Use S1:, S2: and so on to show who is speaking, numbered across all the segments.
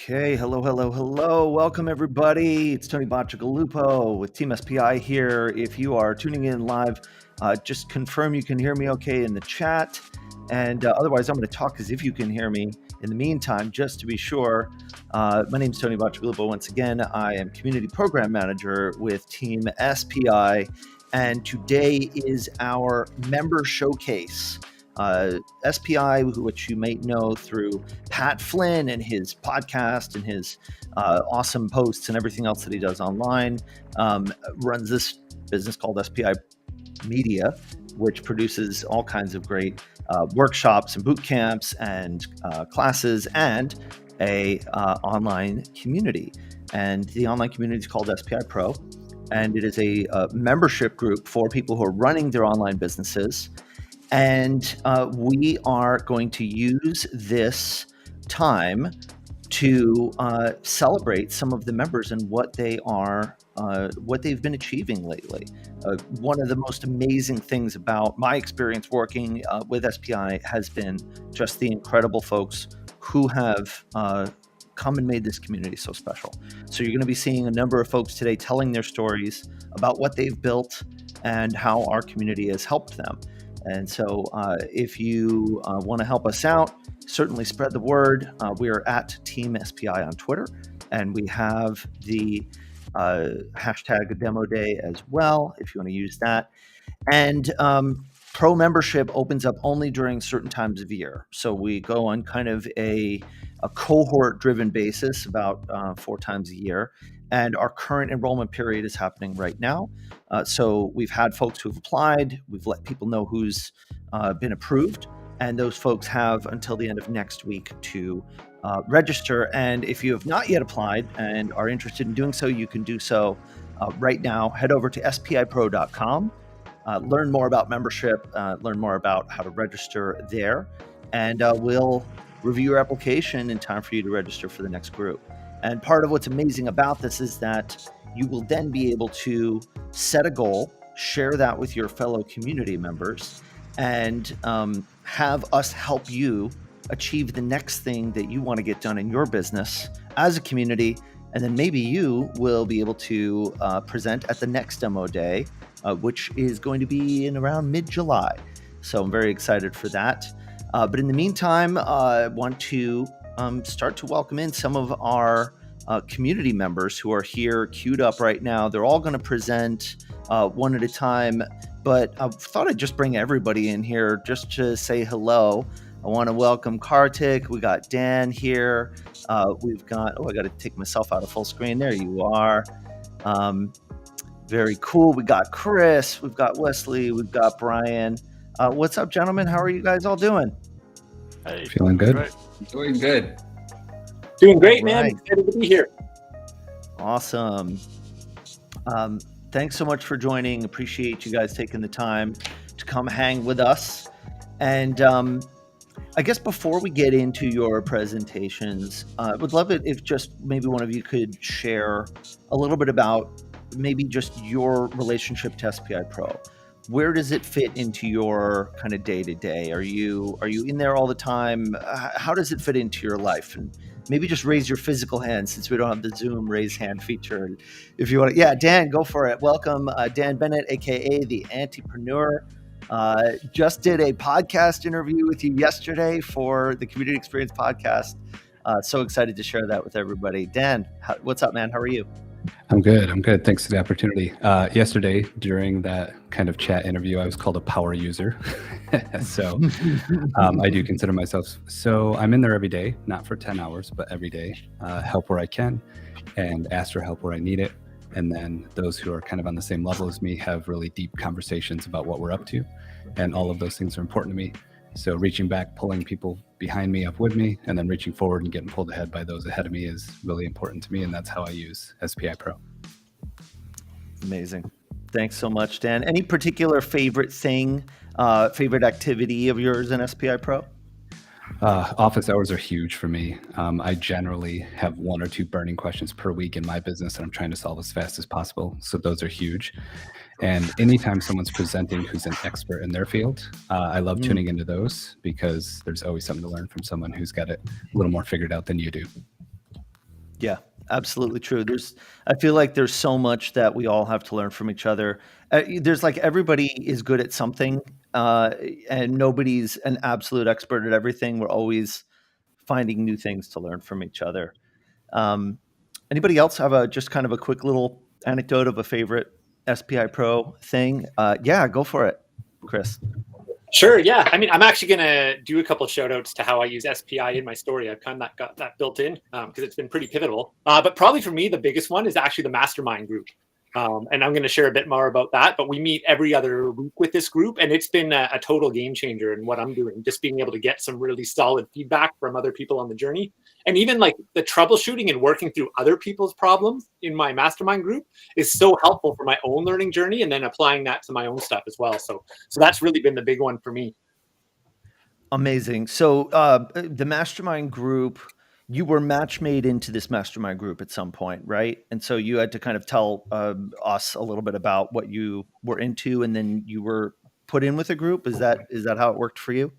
S1: Okay, hello. Welcome everybody. It's Tony Bacigalupo with Team SPI here. If you are tuning in live, just confirm you can hear me okay in the chat. And otherwise, I'm going to talk as if you can hear me. In the meantime, just to be sure, my name is Tony Bacigalupo. Once again, I am Community Program Manager with Team SPI. And today is our member showcase. SPI, which you may know through Pat Flynn and his podcast and his awesome posts and everything else that he does online, runs this business called SPI Media, which produces all kinds of great workshops and boot camps and classes and a online community. And the online community is called SPI Pro, and it is a membership group for people who are running their online businesses. And we are going to use this time to celebrate some of the members and what they've been achieving lately. One of the most amazing things about my experience working with SPI has been just the incredible folks who have come and made this community so special. So you're going to be seeing a number of folks today telling their stories about what they've built and how our community has helped them. And so if you want to help us out, certainly spread the word. We are at Team SPI on Twitter, and we have the hashtag Demo Day as well, if you want to use that. And Pro membership opens up only during certain times of year. So we go on kind of a cohort-driven basis about 4 times a year. and our current enrollment period is happening right now. So we've had folks who've applied, we've let people know who's been approved, and those folks have until the end of next week to register. And if you have not yet applied and are interested in doing so, you can do so right now. Head over to spipro.com, learn more about membership, learn more about how to register there, and we'll review your application in time for you to register for the next group. And part of what's amazing about this is that you will then be able to set a goal, share that with your fellow community members, and have us help you achieve the next thing that you want to get done in your business as a community. And then maybe you will be able to present at the next demo day, which is going to be in around mid-July. So I'm very excited for that. But in the meantime, I want to start to welcome in some of our community members who are here queued up right now. They're all going to present one at a time, but I thought I'd just bring everybody in here just to say hello. I want to welcome Kartik. We got Dan here. We've got, I got to take myself out of full screen. There you are. Very cool. We got Chris. We've got Wesley. We've got Brian. What's up, gentlemen? How are you guys all doing?
S2: Hey,
S3: feeling good.
S2: Right.
S4: Doing good.
S5: Doing great, man.
S1: Right.
S5: Excited to be here.
S1: Awesome. Thanks so much for joining. Appreciate you guys taking the time to come hang with us. And I guess before we get into your presentations, I would love it if just maybe one of you could share a little bit about maybe just your relationship to SPI Pro. Where does it fit into your kind of day-to-day? Are you in there all the time? How does it fit into your life? And maybe just raise your physical hand, since we don't have the Zoom raise hand feature. If you want to, yeah, Dan, go for it. Welcome, Dan Bennett, aka the Antipreneur. Just did a podcast interview with you yesterday for the Community Experience podcast. So excited to share that with everybody. Dan, what's up, man? How are you?
S3: I'm good. Thanks for the opportunity. Yesterday, during that kind of chat interview, I was called a power user. So I do consider myself. So I'm in there every day, not for 10 hours, but every day. Help where I can and ask for help where I need it. And then those who are kind of on the same level as me have really deep conversations about what we're up to. And all of those things are important to me. So reaching back, pulling people behind me up with me, and then reaching forward and getting pulled ahead by those ahead of me is really important to me. And that's how I use SPI Pro.
S1: Amazing. Thanks so much, Dan. Any particular favorite thing, favorite activity of yours in SPI Pro?
S3: Office hours are huge for me. I generally have 1 or 2 burning questions per week in my business that I'm trying to solve as fast as possible. So those are huge. And anytime someone's presenting who's an expert in their field, I love tuning into those, because there's always something to learn from someone who's got it a little more figured out than you do.
S1: Yeah, absolutely true. I feel like there's so much that we all have to learn from each other. There's like, everybody is good at something, and nobody's an absolute expert at everything. We're always finding new things to learn from each other. Anybody else have just kind of a quick little anecdote of a favorite SPI Pro thing? Yeah, go for it, Chris.
S5: Sure, yeah. I mean, I'm actually going to do a couple of shout outs to how I use SPI in my story. I've kind of got that built in because it's been pretty pivotal. But probably for me, the biggest one is actually the mastermind group. And I'm going to share a bit more about that. But we meet every other week with this group, and it's been a total game changer in what I'm doing. Just being able to get some really solid feedback from other people on the journey. And even like the troubleshooting and working through other people's problems in my mastermind group is so helpful for my own learning journey, and then applying that to my own stuff as well. So that's really been the big one for me.
S1: Amazing. So the mastermind group, you were match made into this mastermind group at some point, right? And so you had to kind of tell us a little bit about what you were into, and then you were put in with a group. Is that how it worked for you?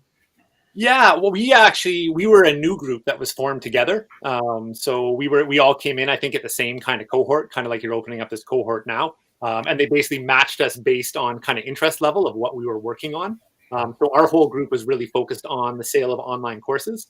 S5: Yeah, well, we were a new group that was formed together. So we all came in, I think, at the same kind of cohort, kind of like you're opening up this cohort now. And they basically matched us based on kind of interest level of what we were working on. So our whole group was really focused on the sale of online courses.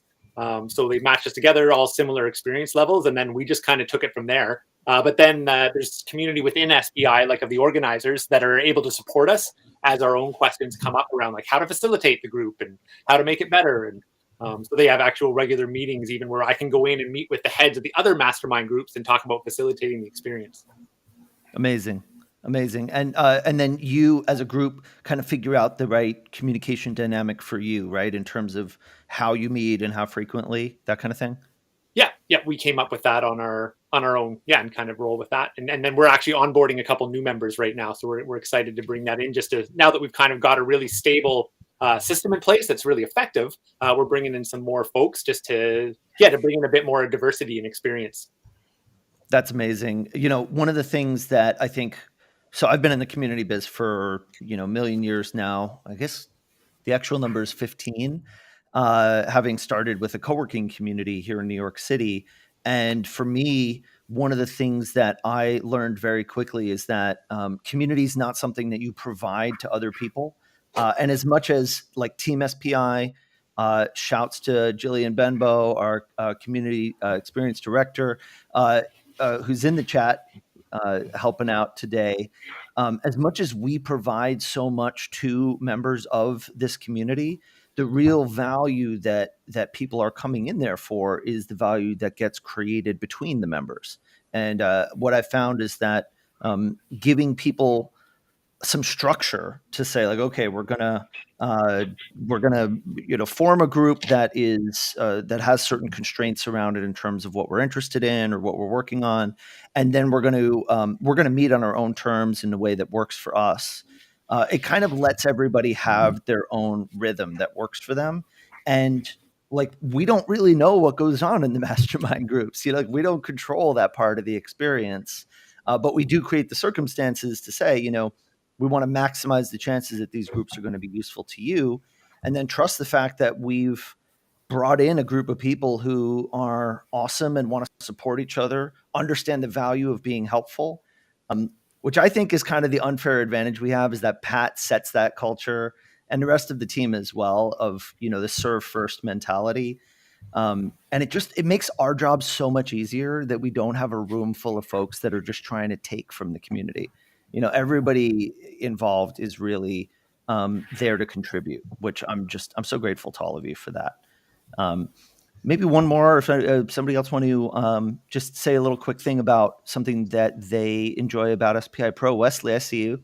S5: So they matched us together, all similar experience levels, and then we just kind of took it from there. But then there's community within SPI, like of the organizers, that are able to support us as our own questions come up around like how to facilitate the group and how to make it better. And So they have actual regular meetings, even where I can go in and meet with the heads of the other mastermind groups and talk about facilitating the experience.
S1: Amazing. And then you as a group kind of figure out the right communication dynamic for you, right? In terms of how you meet and how frequently, that kind of thing.
S5: Yeah, we came up with that on our own, and kind of roll with that. And then we're actually onboarding a couple new members right now, so we're excited to bring that in. Just to, now that we've kind of got a really stable system in place that's really effective, we're bringing in some more folks just to bring in a bit more diversity and experience.
S1: That's amazing. One of the things that I think, so I've been in the community biz for, a million years now. I guess the actual number is 15, having started with a co-working community here in New York City. And for me, one of the things that I learned very quickly is that community is not something that you provide to other people. And as much as like Team SPI, shouts to Jillian Benbow, our community experience director, who's in the chat helping out today. As much as we provide so much to members of this community, the real value that people are coming in there for is the value that gets created between the members. And what I found is that giving people some structure to say like, okay, we're gonna form a group that is that has certain constraints around it in terms of what we're interested in or what we're working on, and then we're gonna meet on our own terms in a way that works for us. It kind of lets everybody have their own rhythm that works for them, and like we don't really know what goes on in the mastermind groups. Like we don't control that part of the experience, but we do create the circumstances to say, we want to maximize the chances that these groups are going to be useful to you, and then trust the fact that we've brought in a group of people who are awesome and want to support each other, understand the value of being helpful, which I think is kind of the unfair advantage we have, is that Pat sets that culture and the rest of the team as well of, the serve first mentality. And it makes our job so much easier that we don't have a room full of folks that are just trying to take from the community. Everybody involved is really there to contribute, which I'm so grateful to all of you for that. Maybe one more, if somebody else want to just say a little quick thing about something that they enjoy about SPI Pro. Wesley, I see you.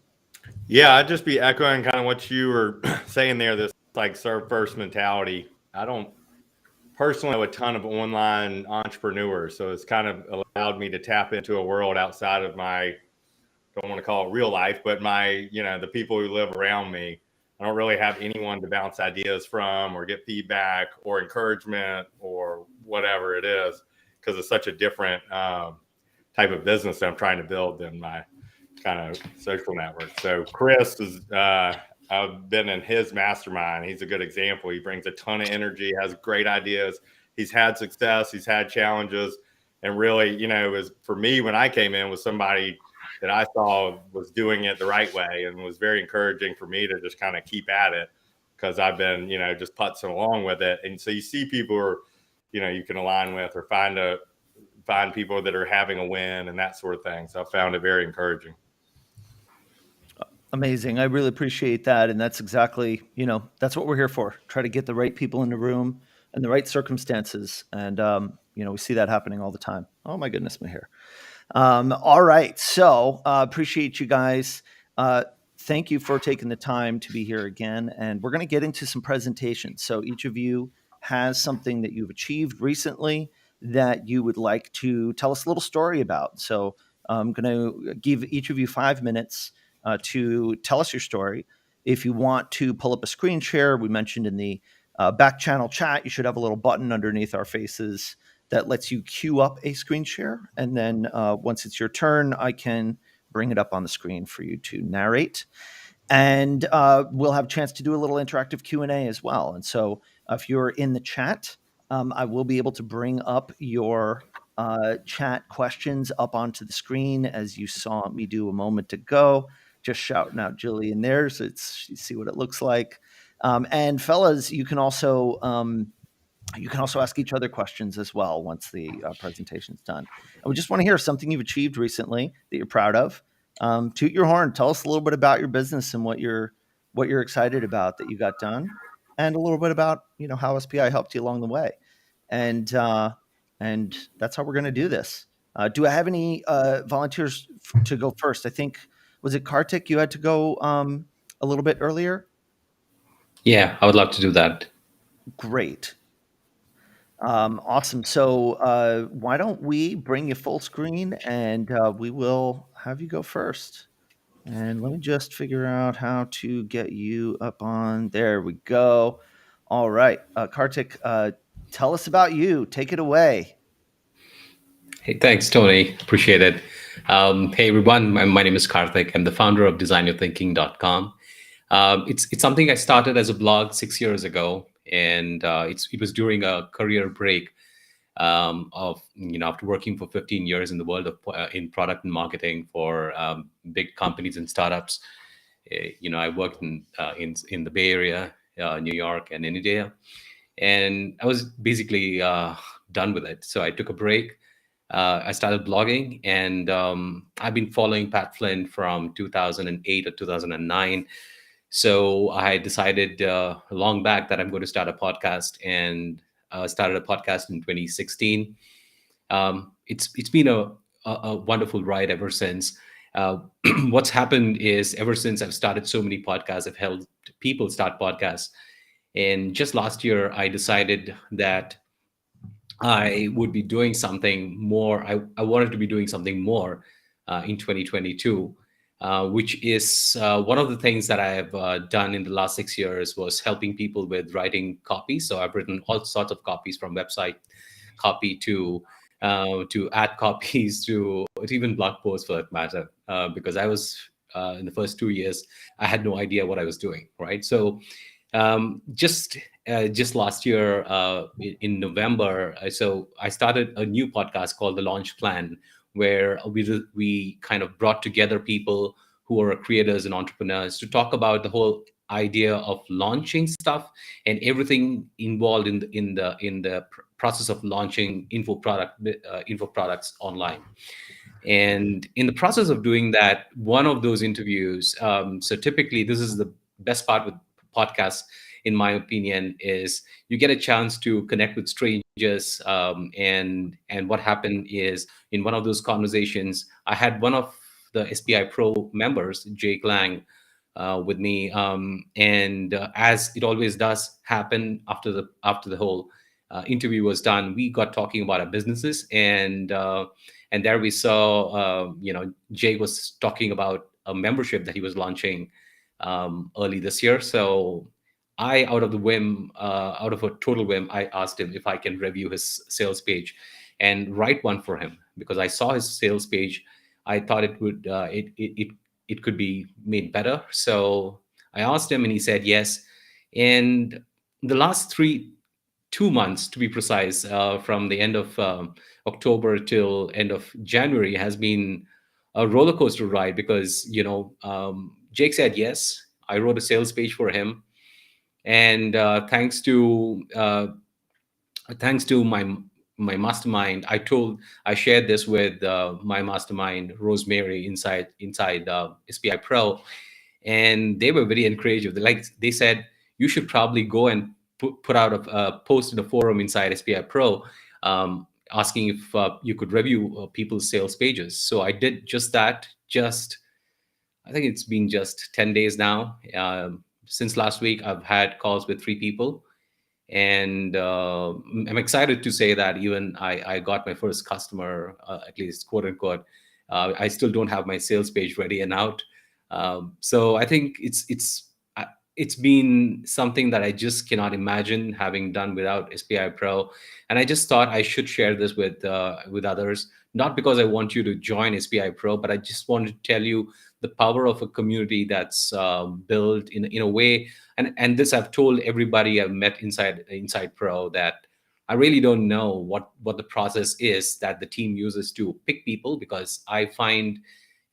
S2: Yeah, I'd just be echoing kind of what you were saying there, this like serve first mentality. I don't personally know a ton of online entrepreneurs, so it's kind of allowed me to tap into a world outside of my, don't want to call it real life, but my, the people who live around me. I don't really have anyone to bounce ideas from or get feedback or encouragement or whatever it is, because it's such a different type of business that I'm trying to build than my kind of social network. So Chris is, I've been in his mastermind. He's a good example. He brings a ton of energy, has great ideas. He's had success. He's had challenges. And really, was for me, when I came in, was somebody that I saw was doing it the right way, and was very encouraging for me to just kind of keep at it, because I've been, just putzing along with it. And so you see people who are, you can align with, or find people that are having a win and that sort of thing. So I found it very encouraging.
S1: Amazing. I really appreciate that. And that's exactly, that's what we're here for. Try to get the right people in the room and the right circumstances. And, we see that happening all the time. Oh my goodness, my hair. All right. So appreciate you guys. Thank you for taking the time to be here again. And we're going to get into some presentations. So each of you has something that you've achieved recently that you would like to tell us a little story about. So I'm going to give each of you 5 minutes to tell us your story. If you want to pull up a screen share, we mentioned in the back channel chat, you should have a little button underneath our faces that lets you queue up a screen share. And then once it's your turn, I can bring it up on the screen for you to narrate. And we'll have a chance to do a little interactive Q&A as well. And so if you're in the chat, I will be able to bring up your chat questions up onto the screen, as you saw me do a moment ago. Just shouting out Jillian there, so you see what it looks like. And fellas, you can also ask each other questions as well once the presentation's done. And we just want to hear something you've achieved recently that you're proud of. Toot your horn. Tell us a little bit about your business and what you're excited about that you got done. and a little bit about, how SPI helped you along the way. And that's how we're going to do this. Do I have any volunteers to go first? I think, was it Kartik you had to go a little bit earlier?
S4: Yeah, I would love to do that.
S1: Great. Awesome. So why don't we bring you full screen, and we will have you go first. And let me just figure out how to get you up on. There we go. All right. Kartik, tell us about you. Take it away.
S4: Hey, thanks, Tony. Appreciate it. Hey, everyone. My name is Karthik. I'm the founder of designyourthinking.com. It's something I started as a blog 6 years ago, and it was during a career break of after working for 15 years in the world of in product and marketing for big companies and startups. I worked in the Bay Area, New York, and India, and I was basically done with it. So I took a break. I started blogging, and I've been following Pat Flynn from 2008 or 2009. So I decided long back that I'm going to start a podcast, and started a podcast in 2016. It's been a wonderful ride ever since. What's happened is, ever since I've started so many podcasts, I've helped people start podcasts. And just last year, I decided that I would be doing something more. I wanted to be doing something more in 2022, which is one of the things that I have done in the last 6 years was helping people with writing copy. So I've written all sorts of copies, from website copy to ad copies to even blog posts, for that matter, because I was in the first 2 years, I had no idea what I was doing, right? So just last year in November, so I started a new podcast called The Launch Plan, where we kind of brought together people who are creators and entrepreneurs to talk about the whole idea of launching stuff and everything involved in the process of launching info products online. And in the process of doing that, one of those interviews, so typically this is the best part with podcasts, in my opinion, is you get a chance to connect with strangers. And what happened is, in one of those conversations, I had one of the SPI Pro members, Jake Lang, with me. And as it always does happen after the whole interview was done, we got talking about our businesses, and there we saw, Jake was talking about a membership that he was launching early this year. So out of a total whim, I asked him if I can review his sales page and write one for him, because I saw his sales page. I thought it could be made better. So I asked him, and he said yes. And the last 2 months, to be precise, from the end of October till end of January, has been a roller coaster ride, because Jake said yes. I wrote a sales page for him, and thanks to my mastermind, I shared this with my mastermind, Rosemary, inside SPI Pro, and they were very encouraging. They said, you should probably go and put out a post in the forum inside SPI Pro, asking if you could review people's sales pages. So I did just that. I think it's been just 10 days now. Since last week, I've had calls with 3 people. And I'm excited to say that even I got my first customer, at least, quote unquote. I still don't have my sales page ready and out. So I think it's been something that I just cannot imagine having done without SPI Pro. And I just thought I should share this with others, not because I want you to join SPI Pro, but I just wanted to tell you the power of a community that's built in a way. And this I've told everybody I've met inside Pro, that I really don't know what the process is that the team uses to pick people, because I find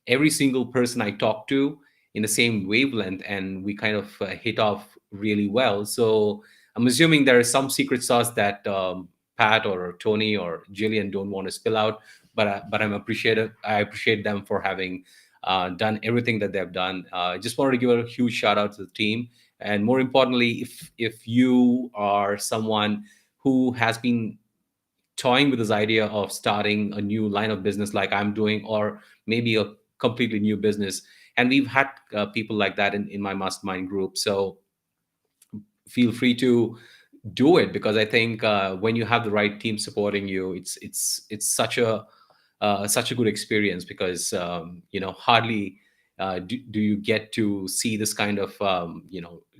S4: every single person I talk to in the same wavelength, and we kind of hit off really well. So I'm assuming there is some secret sauce that Pat or Tony or Jillian don't want to spill out, but I'm appreciative. I appreciate them for having done everything that they've done. I just wanted to give a huge shout out to the team, And more importantly, if you are someone who has been toying with this idea of starting a new line of business like I'm doing, or maybe a completely new business, and we've had people like that in my mastermind group. So feel free to do it, because I think when you have the right team supporting you, it's such a good experience, because hardly do you get to see this kind of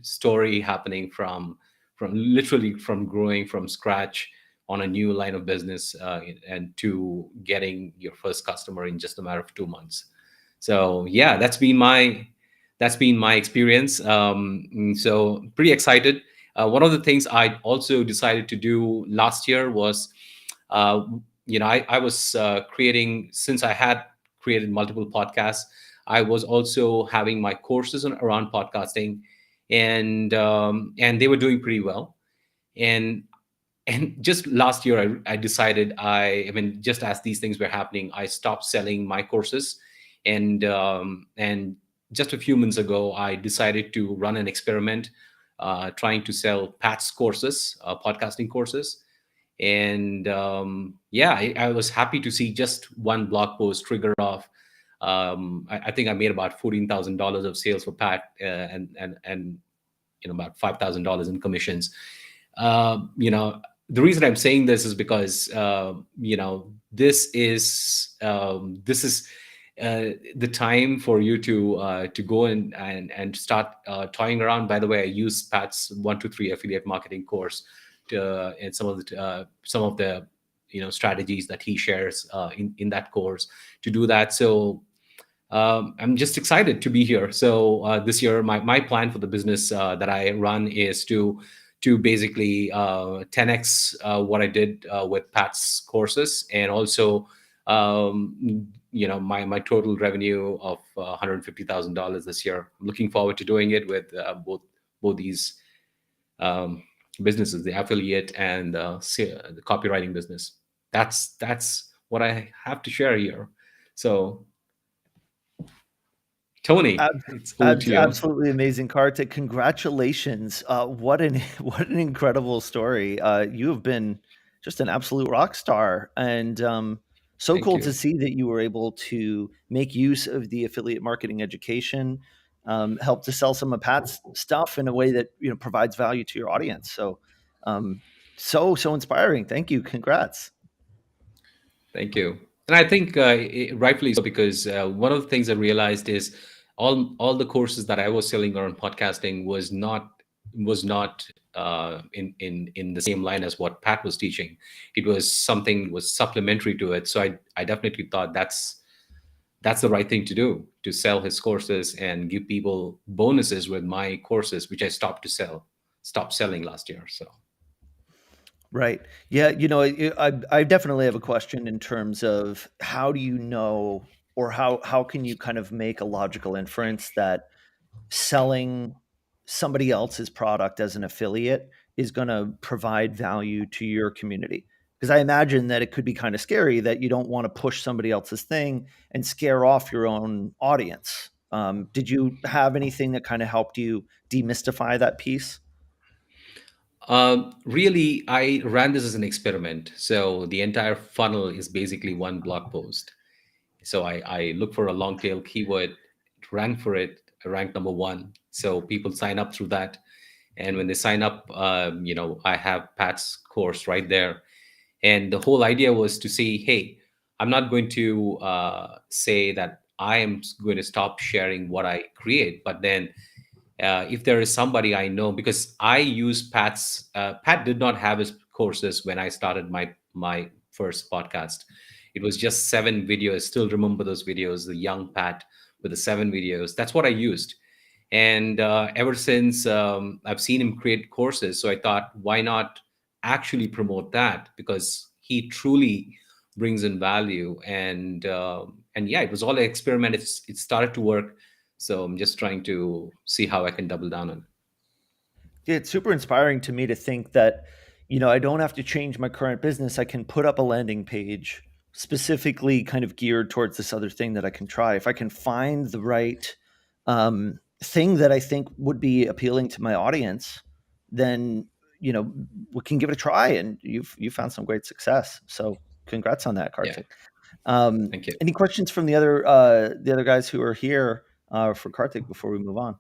S4: story happening from literally from growing from scratch on a new line of business, and to getting your first customer in just a matter of 2 months. So yeah, that's been my experience. So pretty excited. One of the things I also decided to do last year was, I was creating, since I had created multiple podcasts, I was also having my courses around podcasting, and they were doing pretty well. And just last year, I decided, I mean, just as these things were happening, I stopped selling my courses, and just a few months ago, I decided to run an experiment, trying to sell Pat's courses, podcasting courses. And I was happy to see just one blog post trigger off. I think I made about $14,000 of sales for Pat, and about $5,000 in commissions. The reason I'm saying this is because this is the time for you to go and start toying around. By the way, I use Pat's 1-2-3 affiliate marketing course and some of the strategies that he shares in that course to do that. So I'm just excited to be here. So this year, my plan for the business that I run is to basically 10x what I did with Pat's courses, and also my total revenue of $150,000 this year. I'm looking forward to doing it with both these businesses, the affiliate and the copywriting business. That's what I have to share here. So Tony, it's over to you.
S1: Absolutely amazing, Kartik. Congratulations. What an incredible story. You have been just an absolute rock star, and so
S4: Thank
S1: cool
S4: you.
S1: to see that you were able to make use of the affiliate marketing education, help to sell some of Pat's stuff in a way that provides value to your audience. So so inspiring. Thank you. Congrats.
S4: Thank you. And I think rightfully so, because one of the things I realized is all the courses that I was selling around podcasting was not in the same line as what Pat was teaching. It was supplementary to it. So I definitely thought that's the right thing to do, to sell his courses and give people bonuses with my courses, which I stopped selling last year. So.
S1: Right. Yeah. I definitely have a question in terms of how do you know, or how can you kind of make a logical inference that selling somebody else's product as an affiliate is going to provide value to your community? Because I imagine that it could be kind of scary that you don't want to push somebody else's thing and scare off your own audience. Did you have anything that kind of helped you demystify that piece?
S4: Really, I ran this as an experiment. So the entire funnel is basically one blog post. So I look for a long tail keyword, rank for it, rank number one. So people sign up through that. And when they sign up, I have Pat's course right there. And the whole idea was to say, hey, I'm not going to say that I am going to stop sharing what I create, but then if there is somebody I know, because I use Pat did not have his courses when I started my first podcast. It was just 7 videos. I still remember those videos, the young Pat with the 7 videos. That's what I used. And ever since I've seen him create courses. So I thought, why not actually promote that? Because he truly brings in value. And yeah, it was all an experiment. It started to work. So I'm just trying to see how I can double down on it.
S1: Yeah, it's super inspiring to me to think that, I don't have to change my current business. I can put up a landing page specifically kind of geared towards this other thing that I can try. If I can find the right thing that I think would be appealing to my audience, then we can give it a try. And you've found some great success. So congrats on that, Karthik.
S4: Thank you.
S1: Any questions from the other guys who are here for Karthik before we move on?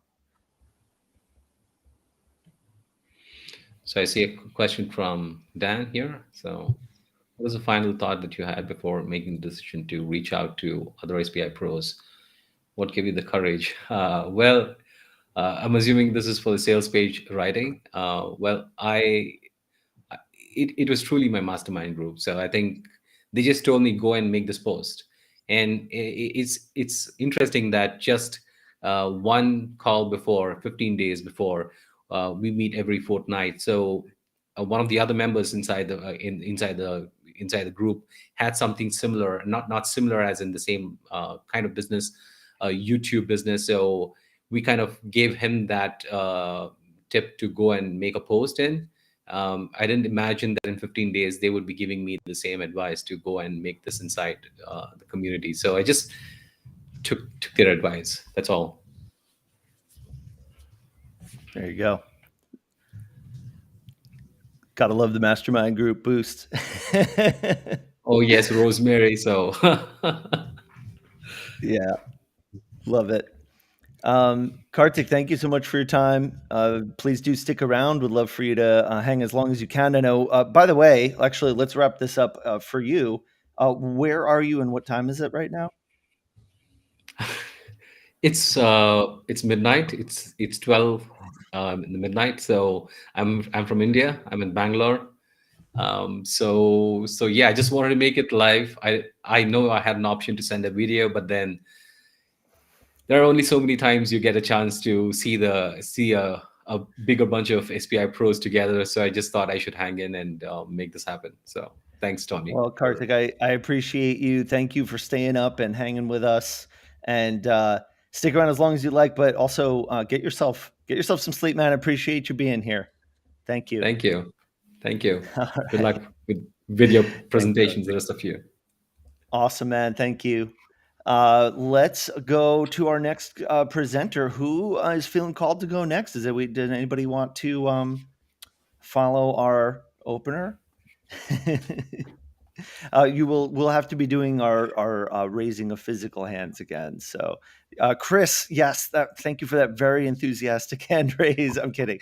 S4: So I see a question from Dan here. So what was the final thought that you had before making the decision to reach out to other SPI pros? What gave you the courage? I'm assuming this is for the sales page writing. It was truly my mastermind group. So I think they just told me go and make this post, and it's interesting that just one call before, 15 days before, we meet every fortnight. So one of the other members inside the group had something similar, not similar as in the same kind of business, YouTube business. So we kind of gave him that tip to go and make a post in. I didn't imagine that in 15 days they would be giving me the same advice to go and make this inside the community. So I just took their advice. That's all.
S1: There you go. Gotta love the mastermind group boost.
S4: Oh yes, Rosemary. So
S1: yeah, love it. Karthik, thank you so much for your time. Please do stick around. Would love for you to hang as long as you can. I know, by the way, actually, let's wrap this up for you. Where are you and what time is it right now?
S4: It's midnight. It's 12 in the midnight. So I'm from India. I'm in Bangalore. So yeah, I just wanted to make it live. I know I had an option to send a video, but then there are only so many times you get a chance to see a bigger bunch of SPI pros together. So I just thought I should hang in and make this happen. So thanks, Tony.
S1: Well, Karthik, I appreciate you. Thank you for staying up and hanging with us, and stick around as long as you like, but also get yourself some sleep, man. I appreciate you being here. Thank you.
S4: Thank you.
S1: Right.
S4: Good luck with video presentations, the rest of you.
S1: Awesome, man. Thank you. Let's go to our next presenter. Who is feeling called to go next? Did anybody want to follow our opener? We'll have to be doing our raising of physical hands again. So, Chris, yes, thank you for that very enthusiastic hand raise. I'm kidding.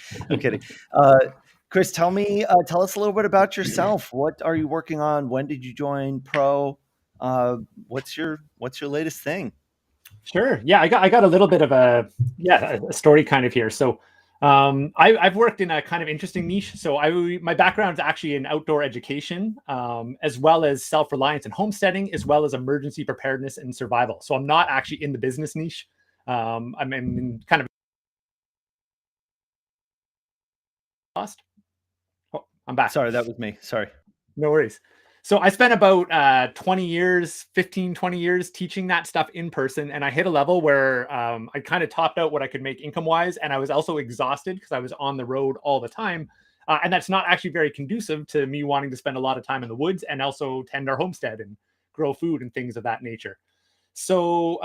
S1: Chris, tell us a little bit about yourself. What are you working on? When did you join Pro? What's your latest thing?
S5: Sure. Yeah, I got a little bit of a story kind of here. So I've worked in a kind of interesting niche. So my background is actually in outdoor education, as well as self-reliance and homesteading, as well as emergency preparedness and survival. So I'm not actually in the business niche. I'm in kind of lost. Oh, I'm back.
S1: Sorry, that was me. Sorry.
S5: No worries. So I spent about 20 years teaching that stuff in person. And I hit a level where I kind of topped out what I could make income wise. And I was also exhausted because I was on the road all the time. And that's not actually very conducive to me wanting to spend a lot of time in the woods and also tend our homestead and grow food and things of that nature. So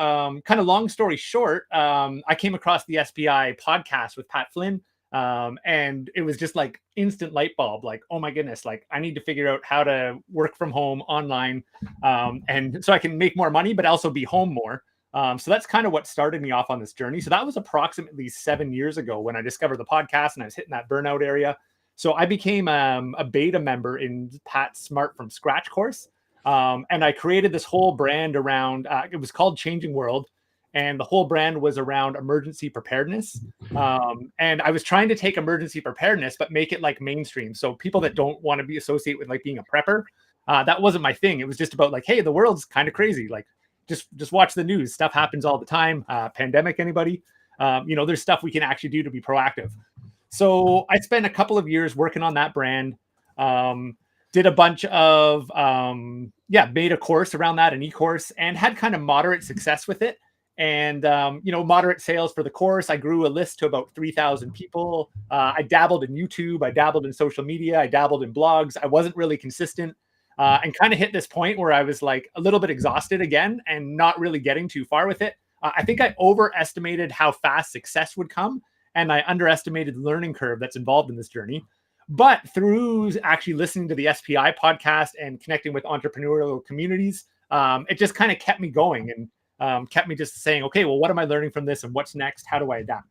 S5: kind of long story short, I came across the SPI podcast with Pat Flynn. And it was just like instant light bulb, like, oh my goodness, like I need to figure out how to work from home online. And so I can make more money, but also be home more. So that's kind of what started me off on this journey. So that was approximately 7 years ago when I discovered the podcast and I was hitting that burnout area. So I became a beta member in Pat's Smart from Scratch course. And I created this whole brand around, it was called Changing World. And the whole brand was around emergency preparedness. And I was trying to take emergency preparedness, but make it like mainstream. So people that don't want to be associated with like being a prepper, that wasn't my thing. It was just about like, hey, the world's kind of crazy. Like just watch the news. Stuff happens all the time. Pandemic, anybody? There's stuff we can actually do to be proactive. So I spent a couple of years working on that brand. Did a bunch of, made a course around that, an e-course, and had kind of moderate success with it. And, moderate sales for the course. I grew a list to about 3,000 people. I dabbled in YouTube. I dabbled in social media. I dabbled in blogs. I wasn't really consistent and kind of hit this point where I was like a little bit exhausted again and not really getting too far with it. I think I overestimated how fast success would come, and I underestimated the learning curve that's involved in this journey. But through actually listening to the SPI podcast and connecting with entrepreneurial communities, it just kind of kept me going and kept me just saying, okay, well, what am I learning from this and what's next? How do I adapt?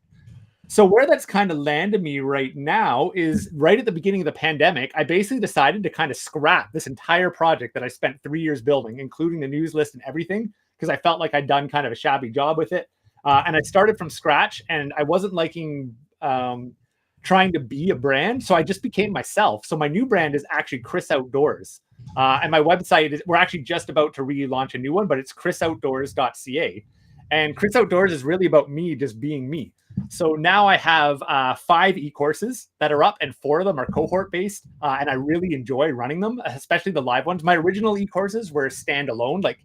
S5: So where that's kind of landed me right now is right at the beginning of the pandemic, I basically decided to kind of scrap this entire project that I spent 3 years building, including the news list and everything, because I felt like I'd done kind of a shabby job with it. And I started from scratch, and I wasn't liking trying to be a brand. So I just became myself. So my new brand is actually Chris Outdoors. And my website is, we're actually just about to relaunch a new one, but it's chrisoutdoors.ca. And Chris Outdoors is really about me just being me. So now I have 5 e-courses that are up, and 4 of them are cohort based. And I really enjoy running them, especially the live ones. My original e-courses were standalone, like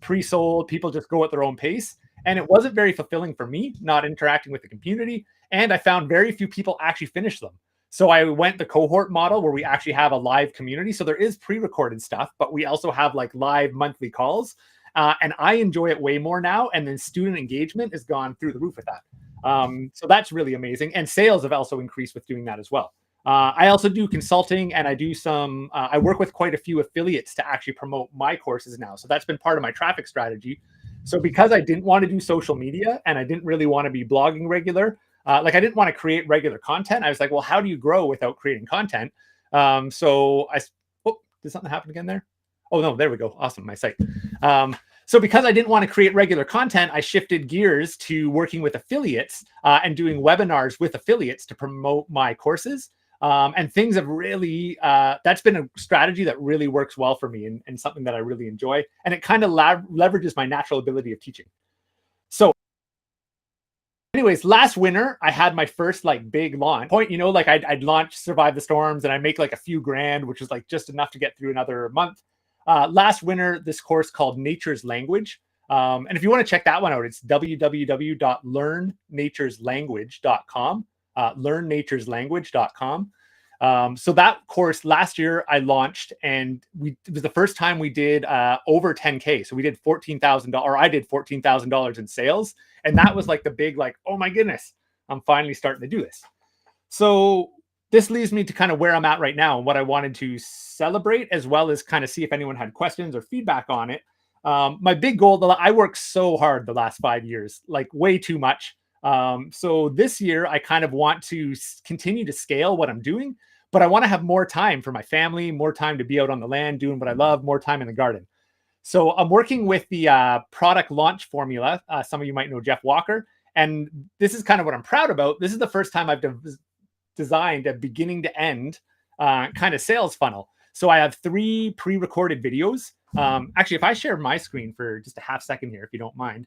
S5: pre-sold, people just go at their own pace. And it wasn't very fulfilling for me, not interacting with the community. And I found very few people actually finish them. So I went the cohort model where we actually have a live community. So there is pre-recorded stuff, but we also have like live monthly calls. And I enjoy it way more now. And then student engagement has gone through the roof with that. So that's really amazing. And sales have also increased with doing that as well. I also do consulting, and I do some, I work with quite a few affiliates to actually promote my courses now. So that's been part of my traffic strategy. So because I didn't want to do social media and I didn't really want to be blogging regular, like I didn't want to create regular content. I was like, well, how do you grow without creating content? So did something happen again there? Oh no, there we go. Awesome, my site. So because I didn't want to create regular content, I shifted gears to working with affiliates and doing webinars with affiliates to promote my courses. And things have really, that's been a strategy that really works well for me and something that I really enjoy. And it kind of leverages my natural ability of teaching. So anyways, last winter, I had my first like big launch point, you know, like I'd launch Survive the Storms and I make like a few grand, which was like just enough to get through another month. Last winter, this course called Nature's Language. And if you want to check that one out, it's www.learnnatureslanguage.com. learnnatureslanguage.com. So that course last year I launched, and it was the first time we did over 10K. So we did $14,000, or I did $14,000 in sales. And that was like the big, like, oh my goodness, I'm finally starting to do this. So this leads me to kind of where I'm at right now and what I wanted to celebrate, as well as kind of see if anyone had questions or feedback on it. My big goal, I worked so hard the last 5 years, like way too much. So this year I kind of want to continue to scale what I'm doing, but I want to have more time for my family, more time to be out on the land doing what I love, more time in the garden. So I'm working with the product launch formula. Some of you might know Jeff Walker, and this is kind of what I'm proud about. This is the first time I've designed a beginning to end kind of sales funnel. So I have 3 pre-recorded videos. Actually, if I share my screen for just a half second here, if you don't mind.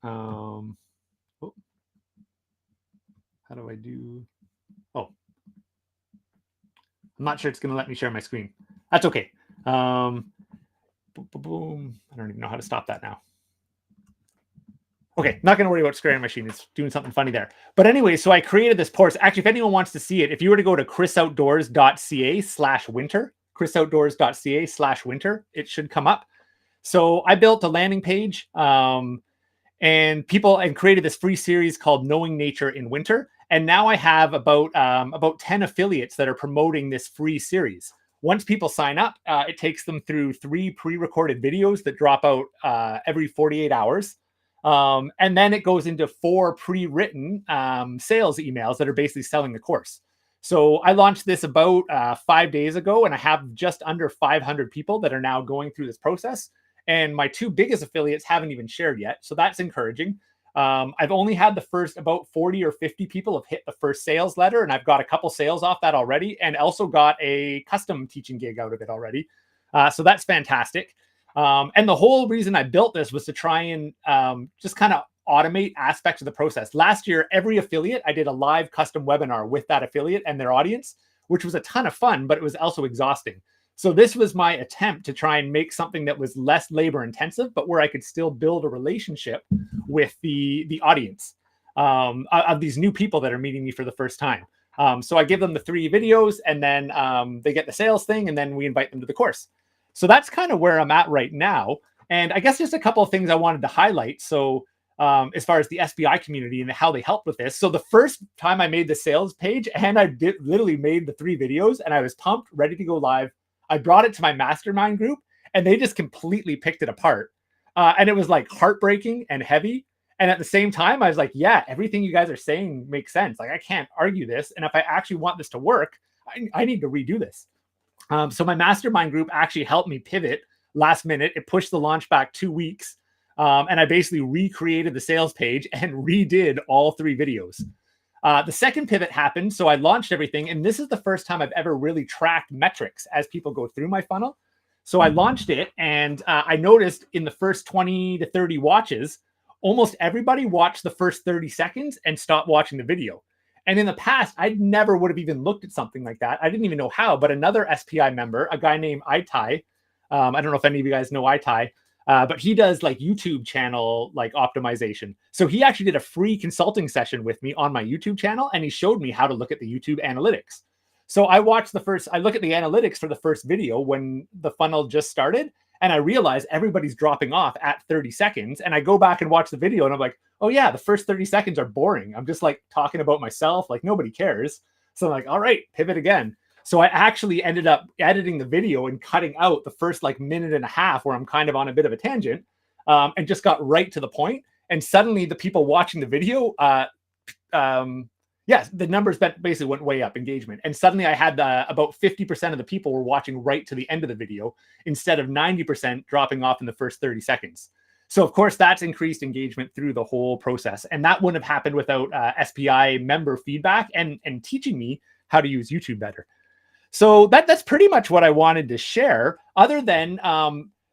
S5: How do I do? Oh, I'm not sure it's going to let me share my screen. That's okay. Boom. I don't even know how to stop that now. Okay, not going to worry about squaring machine. It's doing something funny there. But anyway, so I created this course. Actually, if anyone wants to see it, if you were to go to chrisoutdoors.ca/winter, chrisoutdoors.ca/winter, it should come up. So I built a landing page and created this free series called Knowing Nature in Winter. And now I have about 10 affiliates that are promoting this free series. Once people sign up, it takes them through 3 pre-recorded videos that drop out every 48 hours. And then it goes into 4 pre-written sales emails that are basically selling the course. So I launched this about 5 days ago, and I have just under 500 people that are now going through this process. And my 2 biggest affiliates haven't even shared yet. So that's encouraging. I've only had the first about 40 or 50 people have hit the first sales letter, and I've got a couple sales off that already, and also got a custom teaching gig out of it already. So that's fantastic. And the whole reason I built this was to try and just kind of automate aspects of the process. Last year, every affiliate, I did a live custom webinar with that affiliate and their audience, which was a ton of fun, but it was also exhausting. So this was my attempt to try and make something that was less labor intensive, but where I could still build a relationship with the audience of these new people that are meeting me for the first time. So I give them the 3 videos, and then they get the sales thing, and then we invite them to the course. So that's kind of where I'm at right now. And I guess just a couple of things I wanted to highlight. So as far as the SPI community and how they helped with this. So the first time I made the sales page, and I literally made the 3 videos, and I was pumped, ready to go live. I brought it to my mastermind group, and they just completely picked it apart. And it was like heartbreaking and heavy. And at the same time, I was like, yeah, everything you guys are saying makes sense. Like, I can't argue this. And if I actually want this to work, I need to redo this. So my mastermind group actually helped me pivot last minute. It pushed the launch back 2 weeks. And I basically recreated the sales page and redid all 3 videos. The second pivot happened. So I launched everything. And this is the first time I've ever really tracked metrics as people go through my funnel. So I launched it, and I noticed in the first 20 to 30 watches, almost everybody watched the first 30 seconds and stopped watching the video. And in the past, I never would have even looked at something like that. I didn't even know how, but another SPI member, a guy named Itai, I don't know if any of you guys know Itai, but he does like YouTube channel like optimization. So he actually did a free consulting session with me on my YouTube channel, and he showed me how to look at the YouTube analytics. So I look at the analytics for the first video when the funnel just started, and I realize everybody's dropping off at 30 seconds. And I go back and watch the video, and I'm like, oh yeah, the first 30 seconds are boring. I'm just like talking about myself, like nobody cares. So I'm like, all right, pivot again. So I actually ended up editing the video and cutting out the first like minute and a half where I'm kind of on a bit of a tangent, and just got right to the point. And suddenly the people watching the video, yes, the numbers basically went way up, engagement. And suddenly I had about 50% of the people were watching right to the end of the video instead of 90% dropping off in the first 30 seconds. So of course that's increased engagement through the whole process. And that wouldn't have happened without SPI member feedback and teaching me how to use YouTube better. So that's pretty much what I wanted to share, other than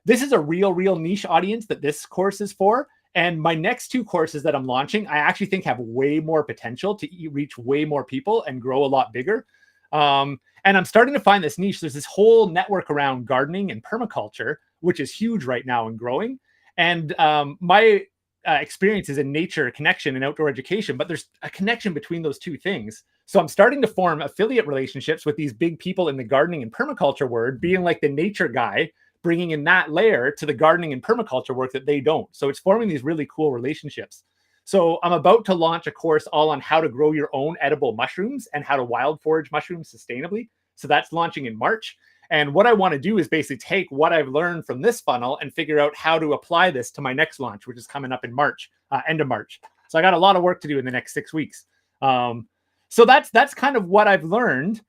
S5: this is a real niche audience that this course is for. And my next 2 courses that I'm launching, I actually think have way more potential to reach way more people and grow a lot bigger. And I'm starting to find this niche. There's this whole network around gardening and permaculture, which is huge right now and growing. And my experience is in nature connection and outdoor education, but there's a connection between those 2 things. So I'm starting to form affiliate relationships with these big people in the gardening and permaculture world, being like the nature guy, bringing in that layer to the gardening and permaculture work that they don't. So it's forming these really cool relationships. So I'm about to launch a course all on how to grow your own edible mushrooms and how to wild forage mushrooms sustainably. So that's launching in March. And what I want to do is basically take what I've learned from this funnel and figure out how to apply this to my next launch, which is coming up in March, end of March. So I got a lot of work to do in the next 6 weeks. So that's kind of what I've learned.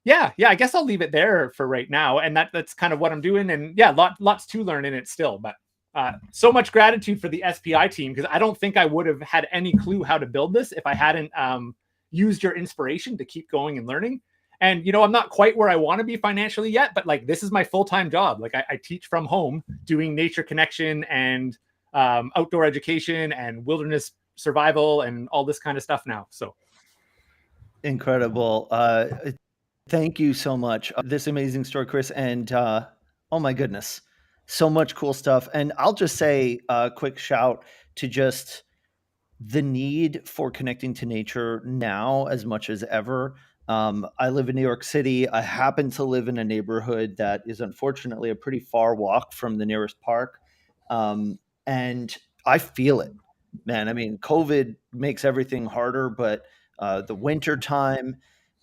S5: Yeah, I guess I'll leave it there for right now. And that's kind of what I'm doing. And yeah, lots to learn in it still. But so much gratitude for the SPI team, because I don't think I would have had any clue how to build this if I hadn't used your inspiration to keep going and learning. And, I'm not quite where I want to be financially yet, but like, this is my full-time job. Like I teach from home doing nature connection and outdoor education and wilderness survival and all this kind of stuff now. So
S1: Incredible. Thank you so much. This amazing story, Chris. And oh my goodness, so much cool stuff. And I'll just say a quick shout to just the need for connecting to nature now as much as ever. I live in New York City. I happen to live in a neighborhood that is unfortunately a pretty far walk from the nearest park. And I feel it, man. I mean, COVID makes everything harder, but the winter time,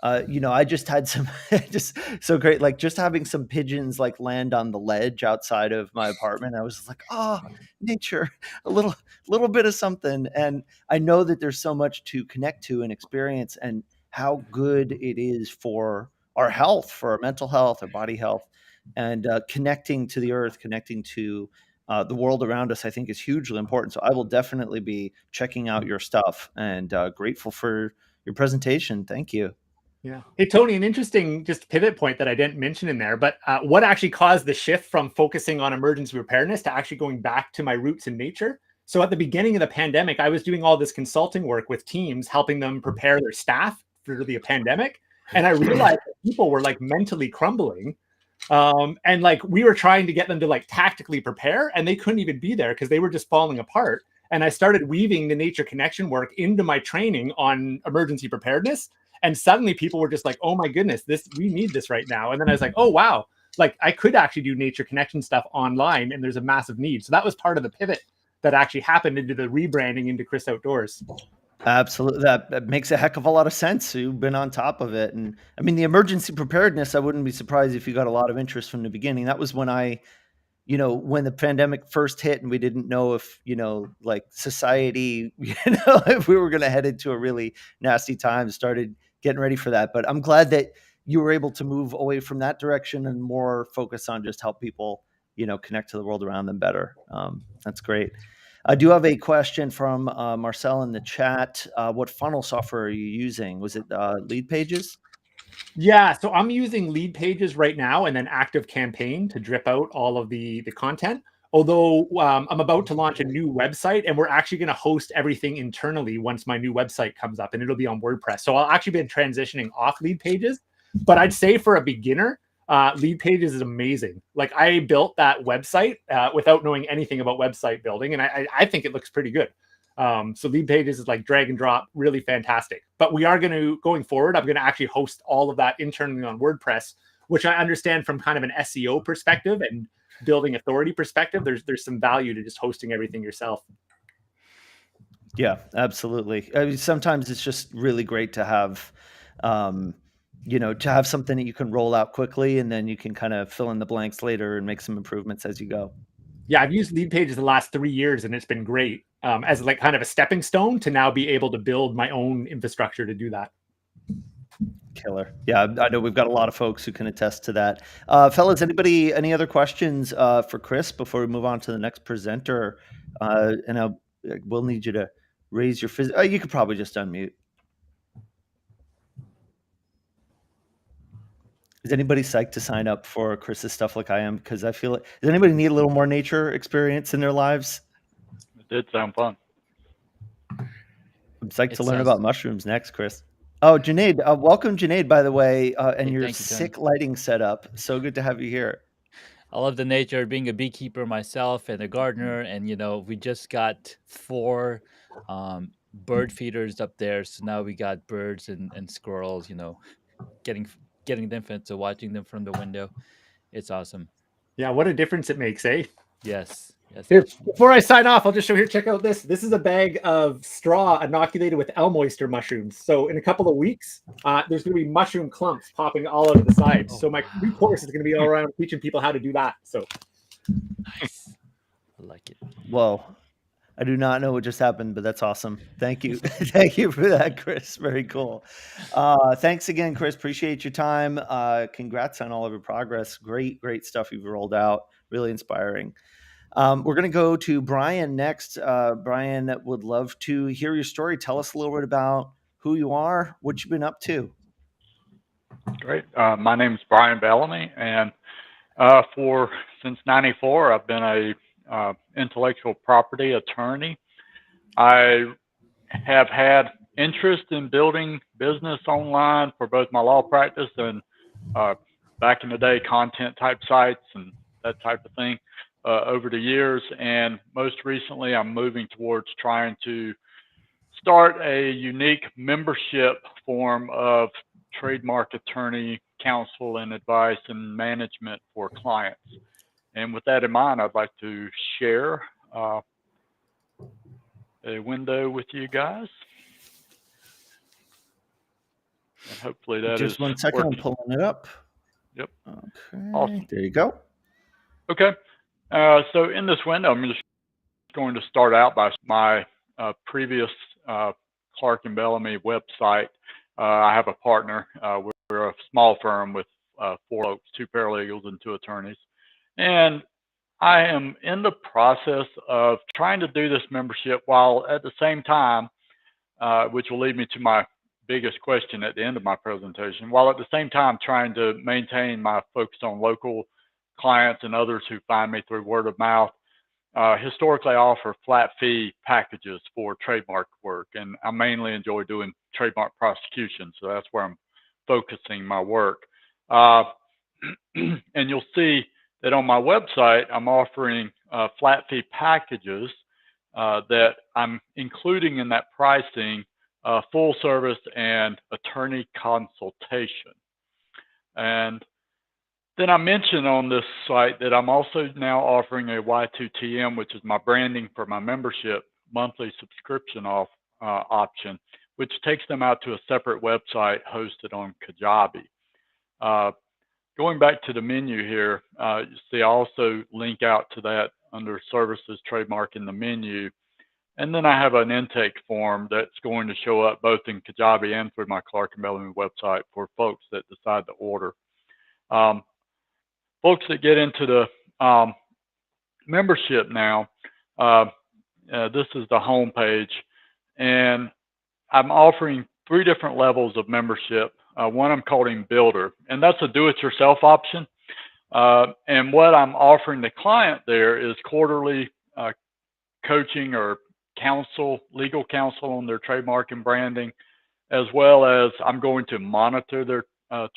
S1: I just had some, just so great, like just having some pigeons like land on the ledge outside of my apartment. I was like, oh, nature, a little bit of something. And I know that there's so much to connect to and experience, and how good it is for our health, for our mental health, our body health, and connecting to the earth, connecting to the world around us, I think is hugely important. So I will definitely be checking out your stuff, and grateful for your presentation. Thank you.
S5: Yeah. Hey, Tony, an interesting just pivot point that I didn't mention in there, but what actually caused the shift from focusing on emergency preparedness to actually going back to my roots in nature? So at the beginning of the pandemic, I was doing all this consulting work with teams, helping them prepare their staff for the pandemic. And I realized that people were like mentally crumbling. And like we were trying to get them to like tactically prepare, and they couldn't even be there because they were just falling apart. And I started weaving the nature connection work into my training on emergency preparedness. And suddenly people were just like, oh my goodness, we need this right now. And then I was like, oh, wow, like I could actually do nature connection stuff online, and there's a massive need. So that was part of the pivot that actually happened into the rebranding into Chris Outdoors.
S1: Absolutely. That makes a heck of a lot of sense. You've been on top of it. And I mean, the emergency preparedness, I wouldn't be surprised if you got a lot of interest from the beginning. That was when when the pandemic first hit and we didn't know if, like society, if we were going to head into a really nasty time, started getting ready for that. But I'm glad that you were able to move away from that direction and more focus on just help people, connect to the world around them better. That's great. I do have a question from Marcel in the chat. What funnel software are you using? Was it Lead Pages?
S5: Yeah, so I'm using Lead Pages right now and then Active Campaign to drip out all of the content. Although I'm about to launch a new website and we're actually going to host everything internally once my new website comes up, and it'll be on WordPress. So I'll actually be transitioning off Lead Pages. But I'd say for a beginner, Lead Pages is amazing. Like I built that website without knowing anything about website building, and I think it looks pretty good. So Lead Pages is like drag and drop, really fantastic. But we are going forward, I'm going to actually host all of that internally on WordPress, which I understand from kind of an SEO perspective and building authority perspective. There's some value to just hosting everything yourself.
S1: Yeah, absolutely. I mean, sometimes it's just really great to have, to have something that you can roll out quickly and then you can kind of fill in the blanks later and make some improvements as you go.
S5: Yeah, I've used Lead Pages the last 3 years and it's been great as like kind of a stepping stone to now be able to build my own infrastructure to do that.
S1: Killer. Yeah, I know we've got a lot of folks who can attest to that. Fellas, any other questions for Chris before we move on to the next presenter? And we'll need you to raise your you could probably just unmute. Is anybody psyched to sign up for Chris's stuff like I am? Because I feel does anybody need a little more nature experience in their lives?
S6: It did sound fun.
S1: I'm psyched to learn about mushrooms next, Chris. Oh, Junaid, welcome, Junaid, by the way, and your sick lighting setup. So good to have you here.
S7: I love the nature, being a beekeeper myself and a gardener. And, we just got 4 bird feeders up there. So now we got birds and squirrels, getting them fed. So watching them from the window, it's awesome.
S5: Yeah, what a difference it makes, eh?
S7: Yes.
S5: Here, before I sign off, I'll just show here. Check out this. This is a bag of straw inoculated with elm oyster mushrooms. So in a couple of weeks, there's going to be mushroom clumps popping all out of the sides. So my course is going to be all around teaching people how to do that. So
S7: nice. I like it.
S1: Whoa. I do not know what just happened, but that's awesome. Thank you. Thank you for that, Chris. Very cool. Thanks again, Chris. Appreciate your time. Congrats on all of your progress. Great stuff you've rolled out. Really inspiring. We're going to go to Brian next. Brian, would love to hear your story. Tell us a little bit about who you are, what you've been up to.
S6: Great. My name is Brian Bellamy, and since '94, I've been a intellectual property attorney. I have had interest in building business online for both my law practice and back in the day, content type sites and that type of thing. Over the years, and most recently I'm moving towards trying to start a unique membership form of trademark attorney counsel and advice and management for clients. And with that in mind, I'd like to share a window with you guys. And hopefully that
S1: just
S6: is
S1: 1 second,
S6: working.
S1: I'm pulling it up.
S6: Yep.
S1: Okay.
S6: Awesome.
S1: There you go.
S6: Okay. So in this window, I'm just going to start out by my previous Clark and Bellamy website. I have a partner. We're a small firm with 4 folks, 2 paralegals and 2 attorneys. And I am in the process of trying to do this membership while at the same time, which will lead me to my biggest question at the end of my presentation, while at the same time trying to maintain my focus on local clients and others who find me through word of mouth. Historically, I offer flat fee packages for trademark work, and I mainly enjoy doing trademark prosecution, so that's where I'm focusing my work. And you'll see that on my website, I'm offering flat fee packages that I'm including in that pricing full service and attorney consultation. And Then I mentioned on this site that I'm also now offering a Y2TM, which is my branding for my membership monthly subscription option, which takes them out to a separate website hosted on Kajabi. Going back to the menu here, you see I also link out to that under services, trademark in the menu. And then I have an intake form that's going to show up both in Kajabi and through my Clark and Bellamy website for folks that decide to order. Folks that get into the membership now, this is the home page, and I'm offering 3 different levels of membership. One I'm calling Builder, and that's a do-it-yourself option. And what I'm offering the client there is quarterly coaching or legal counsel on their trademark and branding, as well as I'm going to monitor their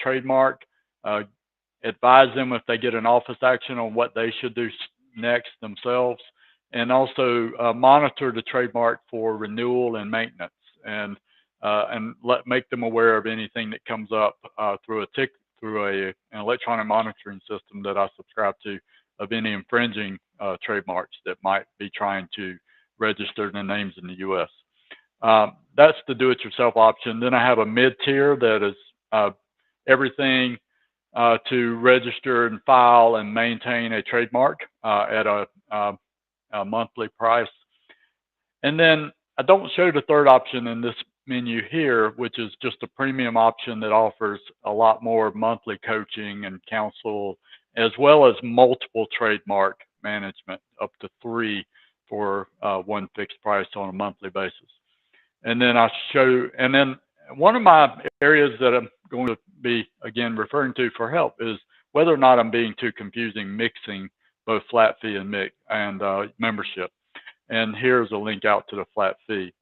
S6: trademark, advise them if they get an office action on what they should do next themselves, and also monitor the trademark for renewal and maintenance, and make them aware of anything that comes up through an electronic monitoring system that I subscribe to of any infringing trademarks that might be trying to register their names in the U.S. That's the do-it-yourself option. Then I have a mid-tier that is everything to register and file and maintain a trademark at a monthly price. And then I don't show the third option in this menu here, which is just a premium option that offers a lot more monthly coaching and counsel, as well as multiple trademark management, up to 3 for one fixed price on a monthly basis. And then and then one of my areas that I'm going to be, again, referring to for help is whether or not I'm being too confusing mixing both flat fee and membership. And here's a link out to the flat fee.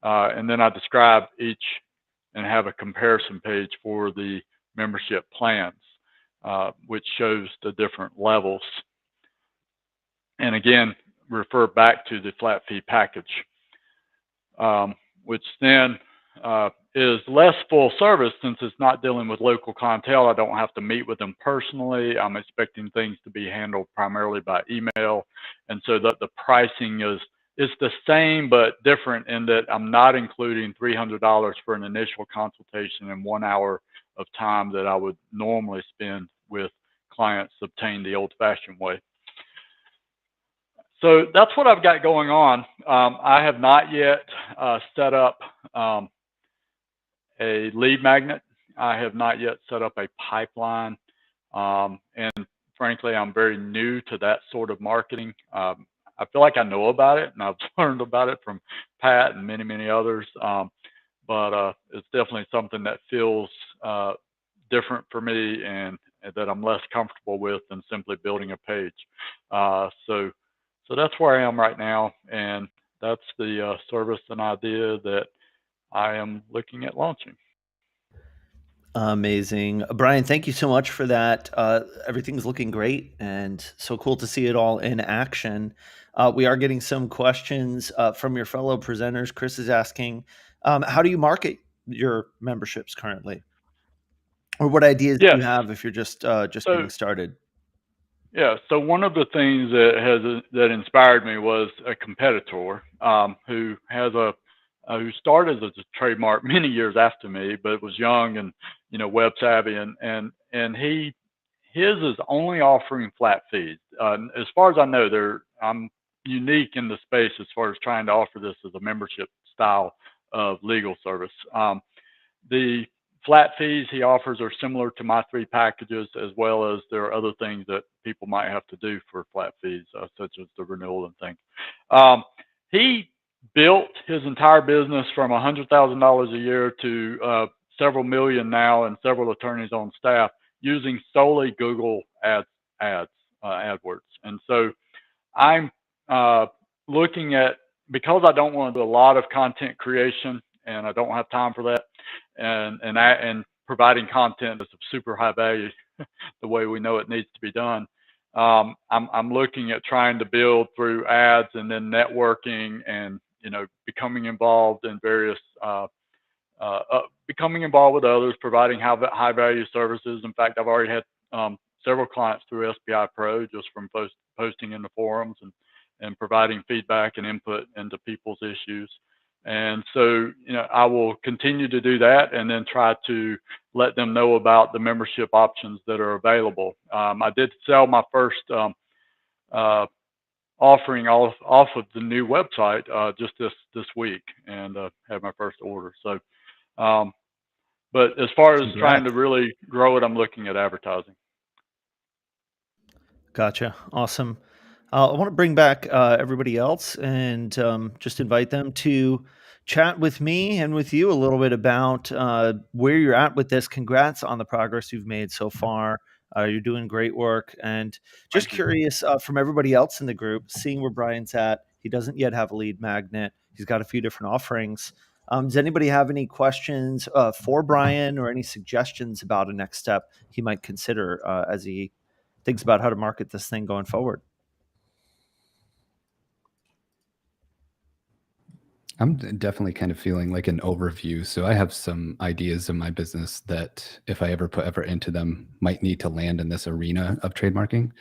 S6: And then I describe each and have a comparison page for the membership plans, which shows the different levels. And again, refer back to the flat fee package, which then is less full service since it's not dealing with local clientele. I don't have to meet with them personally. I'm expecting things to be handled primarily by email. And so the pricing is the same but different in that I'm not including $300 for an initial consultation and 1 hour of time that I would normally spend with clients obtained the old-fashioned way. So that's what I've got going on. I have not yet set up a lead magnet. I have not yet set up a pipeline. And frankly, I'm very new to that sort of marketing. I feel like I know about it, and I've learned about it from Pat and many, many others. But it's definitely something that feels different for me and that I'm less comfortable with than simply building a page. So that's where I am right now, and that's the service and idea that I am looking at launching.
S1: Amazing. Brian, thank you so much for that. Everything's looking great and so cool to see it all in action. We are getting some questions from your fellow presenters. Chris is asking, how do you market your memberships currently? Or what ideas do you have if you're just getting started?
S6: Yeah, so one of the things that inspired me was a competitor who started as a trademark many years after me, but was young and web savvy, and his is only offering flat fees. As far as I know, I'm unique in the space as far as trying to offer this as a membership style of legal service. The flat fees he offers are similar to my 3 packages, as well as there are other things that people might have to do for flat fees, such as the renewal and things. He built his entire business from $100,000 a year to several million now, and several attorneys on staff using solely Google AdWords. And so I'm looking at, because I don't want to do a lot of content creation and I don't have time for that, and providing content that's of super high value the way we know it needs to be done. I'm looking at trying to build through ads and then networking and becoming involved in various becoming involved with others, providing high value services. In fact, I've already had several clients through SPI Pro just from posting in the forums and providing feedback and input into people's issues. And so, I will continue to do that and then try to let them know about the membership options that are available. I did sell my first offering off of the new website just this week and had my first order. So, but as far as trying to really grow it, I'm looking at advertising.
S1: Gotcha. Awesome. I want to bring back everybody else and just invite them to chat with me and with you a little bit about where you're at with this. Congrats on the progress you've made so far. You're doing great work. And just curious from everybody else in the group, seeing where Brian's at. He doesn't yet have a lead magnet. He's got a few different offerings. Does anybody have any questions for Brian or any suggestions about a next step he might consider as he thinks about how to market this thing going forward?
S3: I'm definitely kind of feeling like an overview. So I have some ideas in my business that if I ever put effort into them, might need to land in this arena of trademarking.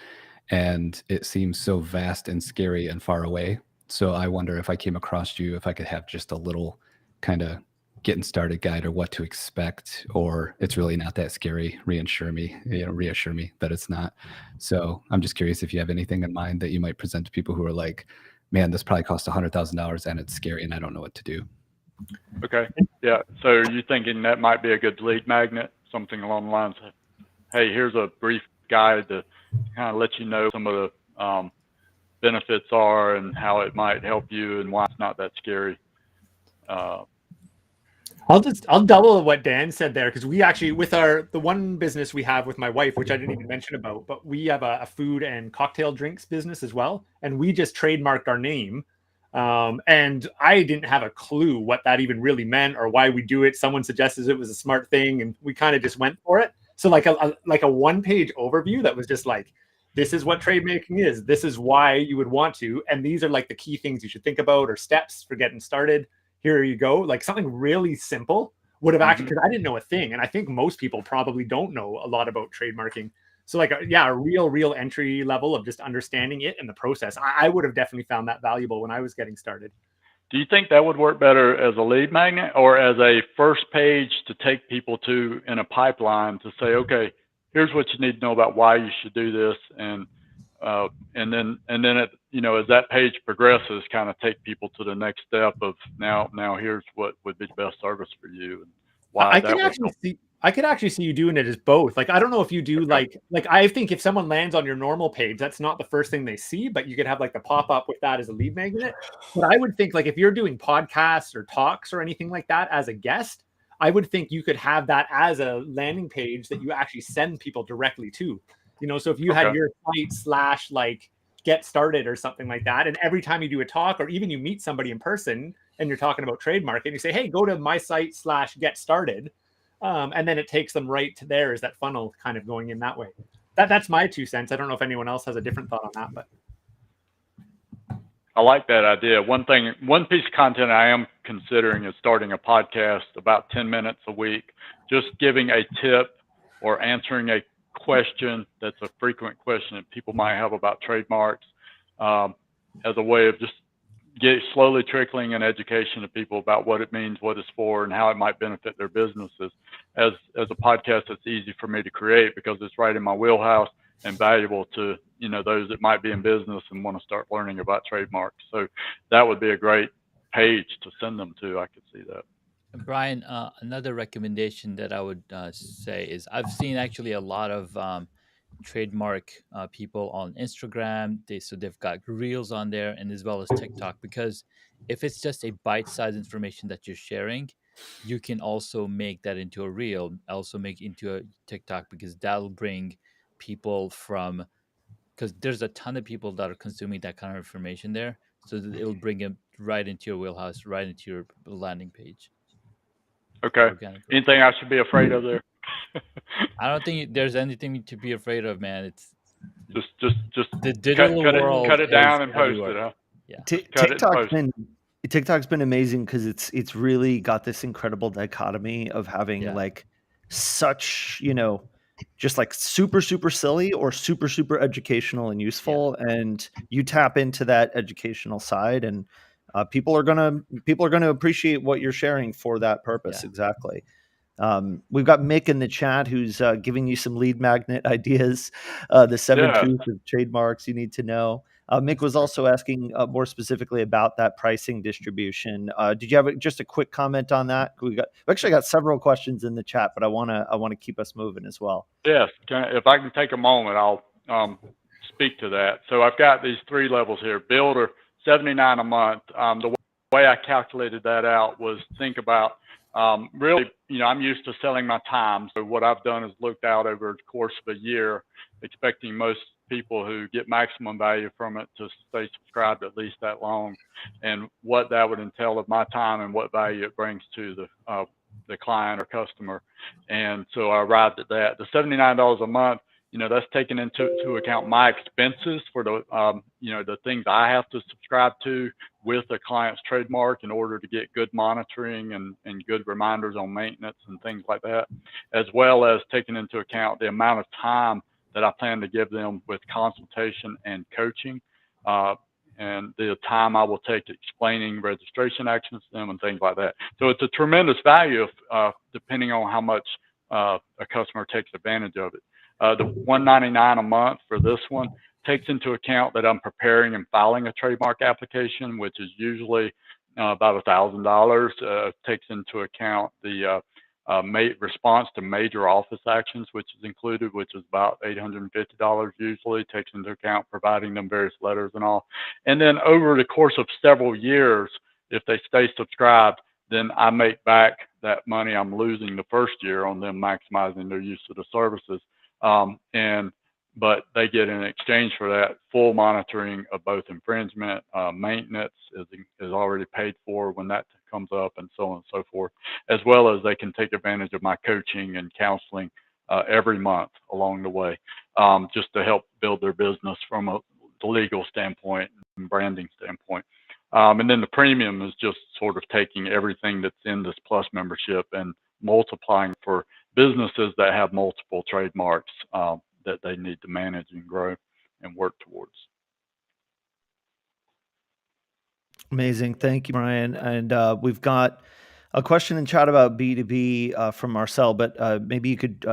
S3: And it seems so vast and scary and far away. So I wonder if I came across you, if I could have just a little kind of getting started guide or what to expect, or it's really not that scary. Reassure me that it's not. So I'm just curious if you have anything in mind that you might present to people who are like, man, this probably costs $100,000 and it's scary and I don't know what to do.
S6: Okay. Yeah. So are you thinking that might be a good lead magnet, something along the lines of, hey, here's a brief guide to kind of let you know some of the benefits are and how it might help you and why it's not that scary.
S5: I'll double what Dan said there, because we actually, with the one business we have with my wife, which I didn't even mention about, but we have a food and cocktail drinks business as well, and we just trademarked our name, and I didn't have a clue what that even really meant or why we do it. Someone suggested it was a smart thing, and we kind of just went for it. So like a one-page overview that was just like, this is what trademarking is, this is why you would want to, and these are like the key things you should think about or steps for getting started. Here you go. Like something really simple would have actually, because I didn't know a thing. And I think most people probably don't know a lot about trademarking. So like, a real entry level of just understanding it and the process. I would have definitely found that valuable when I was getting started.
S6: Do you think that would work better as a lead magnet or as a first page to take people to in a pipeline to say, okay, here's what you need to know about why you should do this. And then it, as that page progresses, kind of take people to the next step of now here's what would be the best service for you and why
S5: I could actually see you doing it as both. Like, I don't know if you do like I think if someone lands on your normal page, that's not the first thing they see, but you could have like the pop-up with that as a lead magnet. But I would think like if you're doing podcasts or talks or anything like that as a guest, I would think you could have that as a landing page that you actually send people directly to. So if you had your site / like get started or something like that, and every time you do a talk or even you meet somebody in person and you're talking about trademark and you say, hey, go to my site / get started, and then it takes them right to there. Is that funnel kind of going in that way? That's my 2 cents. I don't know if anyone else has a different thought on that, but
S6: I like that idea. One piece of content I am considering is starting a podcast about 10 minutes a week, just giving a tip or answering a question that's a frequent question that people might have about trademarks, as a way of just slowly trickling an education to people about what it means, what it's for, and how it might benefit their businesses. As a podcast that's easy for me to create because it's right in my wheelhouse and valuable to those that might be in business and want to start learning about trademarks. So that would be a great page to send them to. I could see that.
S7: Brian, another recommendation that I would say is I've seen actually a lot of trademark people on Instagram. They've got reels on there and as well as TikTok, because if it's just a bite-sized information that you're sharing, you can also make that into a reel, also make it into a TikTok, because that'll bring people because there's a ton of people that are consuming that kind of information there. So that it'll bring them right into your wheelhouse, right into your landing page.
S6: Okay. Anything I should be afraid of there?
S7: I don't think there's anything to be afraid of, man. It's
S6: just
S7: the digital world.
S6: Cut it down and post it, huh?
S7: Yeah.
S1: TikTok's been amazing because it's really got this incredible dichotomy of having like such just like super silly or super educational and useful, and you tap into that educational side, and people are gonna appreciate what you're sharing for that purpose. Exactly. We've got Mick in the chat who's giving you some lead magnet ideas, the 7 truths of trademarks you need to know. Mick was also asking more specifically about that pricing distribution. Did you have just a quick comment on that? We actually got several questions in the chat, but I want to keep us moving as well.
S6: Yes, if I can take a moment, I'll speak to that. So I've got these 3 levels here. Builder, $79 a month. The way I calculated that out was think about really, I'm used to selling my time. So what I've done is looked out over the course of a year, expecting most people who get maximum value from it to stay subscribed at least that long, and what that would entail of my time and what value it brings to the client or customer. And so I arrived at that. The $79 a month, that's taking into account my expenses for the, the things I have to subscribe to with a client's trademark in order to get good monitoring and good reminders on maintenance and things like that, as well as taking into account the amount of time that I plan to give them with consultation and coaching, and the time I will take explaining registration actions to them and things like that. So it's a tremendous value depending on how much a customer takes advantage of it. The $199 a month for this one takes into account that I'm preparing and filing a trademark application, which is usually about $1,000. Takes into account the response to major office actions, which is included, which is about $850 usually. Takes into account providing them various letters and all. And then over the course of several years, if they stay subscribed, then I make back that money I'm losing the first year on them maximizing their use of the services. But they get in exchange for that full monitoring of both infringement, maintenance is already paid for when that comes up, and so on and so forth, as well as they can take advantage of my coaching and counseling every month along the way, just to help build their business from a legal standpoint and branding standpoint. And then the premium is just sort of taking everything that's in this Plus membership and multiplying for businesses that have multiple trademarks that they need to manage and grow and work towards.
S1: Amazing. Thank you, Brian. And we've got a question in chat about B2B from Marcel, but maybe you could,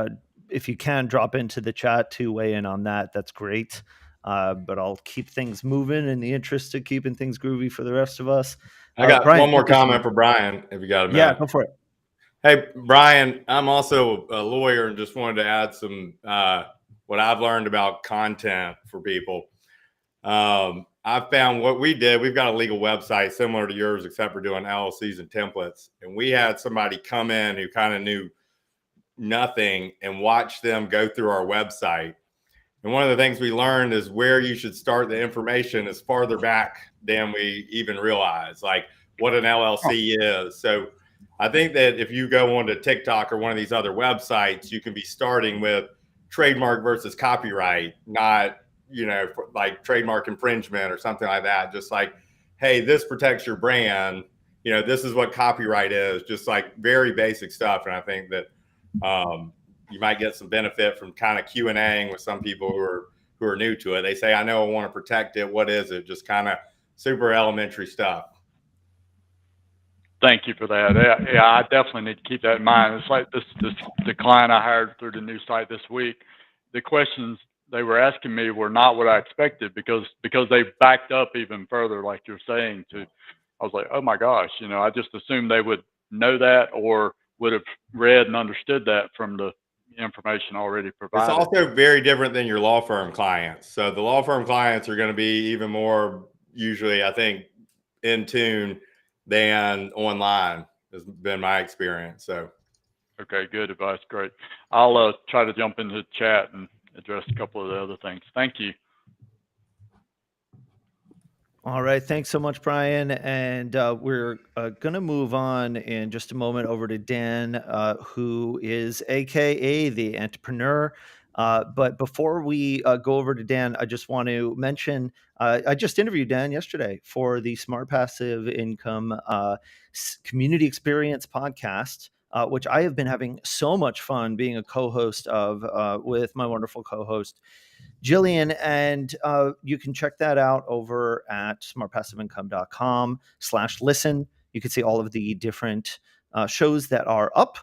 S1: if you can, drop into the chat to weigh in on that. That's great. But I'll keep things moving in the interest of keeping things groovy for the rest of us.
S2: I got
S1: Brian,
S2: one more comment for Brian, if you got a minute.
S1: Yeah, go for it.
S2: Hey, Brian, I'm also a lawyer and just wanted to add some what I've learned about content for people. I found what we did, we've got a legal website similar to yours, except for doing LLCs and templates. And we had somebody come in who kind of knew nothing and watch them go through our website. And one of the things we learned is where you should start the information is farther back than we even realize, like what an LLC is. So I think that if you go onto TikTok or one of these other websites, you can be starting with trademark versus copyright, not, like trademark infringement or something like that. Just like, hey, this protects your brand. This is what copyright is, just like very basic stuff. And I think that you might get some benefit from kind of Q&Aing with some people who are new to it. They say, I know I want to protect it. What is it? Just kind of super elementary stuff.
S6: Thank you for that. Yeah, I definitely need to keep that in mind. It's like the client I hired through the new site this week. The questions they were asking me were not what I expected because they backed up even further, like you're saying. I was like, oh my gosh, I just assumed they would know that or would have read and understood that from the information already provided.
S2: It's also very different than your law firm clients. So the law firm clients are going to be even more usually, I think, in tune than online has been my experience. So,
S6: okay, good advice. Great. I'll try to jump into the chat and address a couple of the other things. Thank you.
S1: All right. Thanks so much, Brian. And we're going to move on in just a moment over to Dan, who is AKA the entrepreneur. But before we go over to Dan, I just want to mention, I just interviewed Dan yesterday for the Smart Passive Income Community Experience podcast. which I have been having so much fun being a co-host of with my wonderful co-host Jillian, and you can check that out over at smartpassiveincome.com/listen. You can see all of the different shows that are up,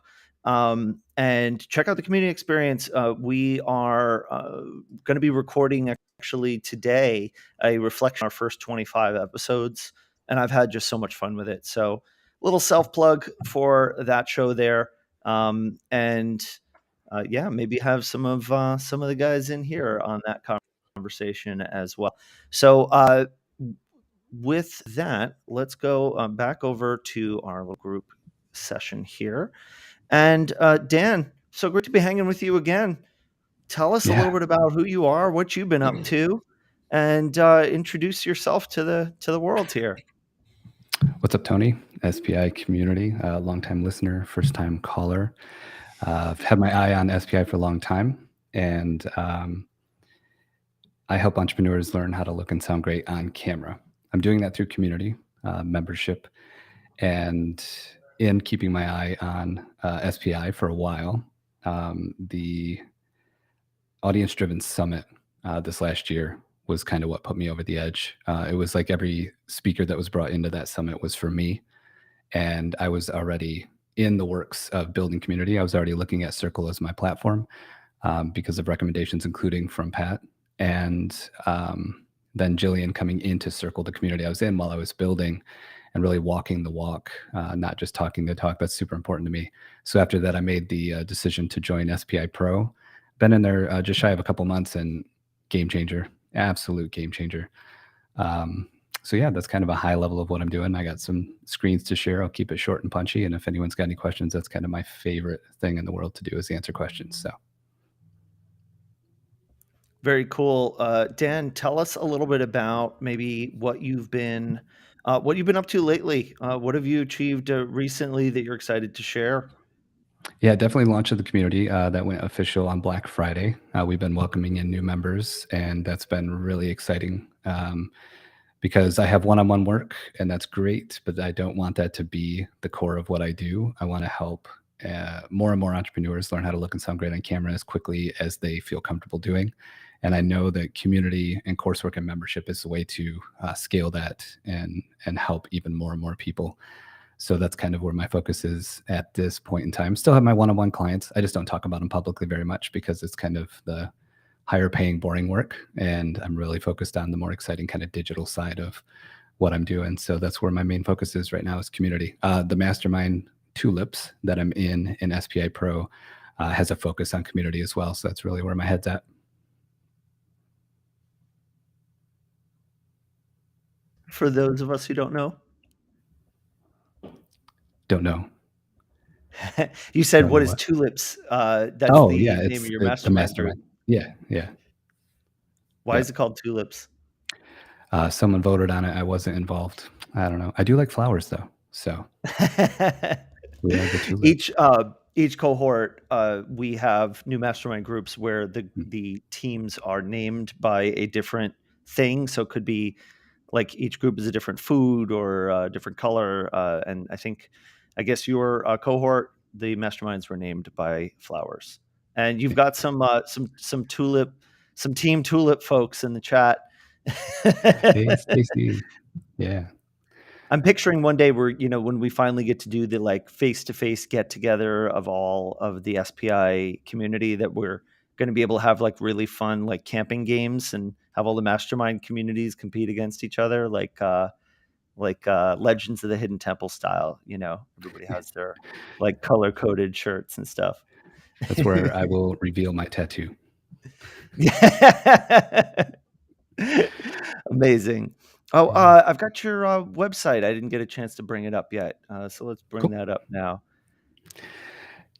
S1: and check out the community experience. We are going to be recording actually today a reflection on our first 25 episodes, and I've had just so much fun with it. So, little self plug for that show there, and yeah, maybe have some of the guys in here on that conversation as well. So with that, let's go back over to our little group session here. And Dan, so great to be hanging with you again. Tell us a little bit about who you are, what you've been up to, and introduce yourself to the world here.
S3: What's up, Tony? SPI community, longtime listener, first time caller. I've had my eye on SPI for a long time, and I help entrepreneurs learn how to look and sound great on camera. I'm doing that through community membership, and in keeping my eye on SPI for a while. The audience-driven summit this last year was kind of what put me over the edge. It was like every speaker that was brought into that summit was for me, and I was already in the works of building community. I was already looking at Circle as my platform because of recommendations, including from Pat. And then Jillian coming into Circle, the community I was in while I was building and really walking the walk, not just talking the talk. That's super important to me. So after that, I made the decision to join SPI Pro. Been in there just shy of a couple months, and game changer, absolute game changer. So yeah, that's kind of a high level of what I'm doing. I got some screens to share. I'll keep it short and punchy. And if anyone's got any questions, that's kind of my favorite thing in the world to do, is answer questions. So.
S1: Very cool. Dan, tell us a little bit about maybe what you've been up to lately. What have you achieved recently that you're excited to share?
S3: Yeah, definitely launched the community that went official on Black Friday. We've been welcoming in new members, and that's been really exciting because I have one-on-one work, and that's great, but I don't want that to be the core of what I do. I want to help more and more entrepreneurs learn how to look and sound great on camera as quickly as they feel comfortable doing. And I know that community and coursework and membership is the way to scale that and help even more and more people. So that's kind of where my focus is at this point in time. Still have my one-on-one clients. I just don't talk about them publicly very much because it's kind of the higher paying, boring work. And I'm really focused on the more exciting kind of digital side of what I'm doing. So that's where my main focus is right now, is community. The mastermind Tulips that I'm in SPI Pro has a focus on community as well. So that's really where my head's at.
S1: For those of us who don't know.
S3: Don't know.
S1: You said, what is Tulips? That's the name of your mastermind group.
S3: Yeah, yeah.
S1: Why is it called Tulips?
S3: Someone voted on it. I wasn't involved. I don't know. I do like flowers though. So we have the tulips.
S1: Each cohort, we have new mastermind groups where the teams are named by a different thing. So it could be like each group is a different food or a different color. And I guess your cohort, the masterminds were named by flowers. And you've got some team tulip folks in the chat.
S3: Yeah.
S1: I'm picturing one day where, when we finally get to do the like face-to-face get together of all of the SPI community, that we're going to be able to have like really fun, like camping games and have all the mastermind communities compete against each other. Like Legends of the Hidden Temple style, everybody has their like color coded shirts and stuff.
S3: That's where I will reveal my tattoo.
S1: Amazing. Oh, I've got your website. I didn't get a chance to bring it up yet. So let's bring that up now.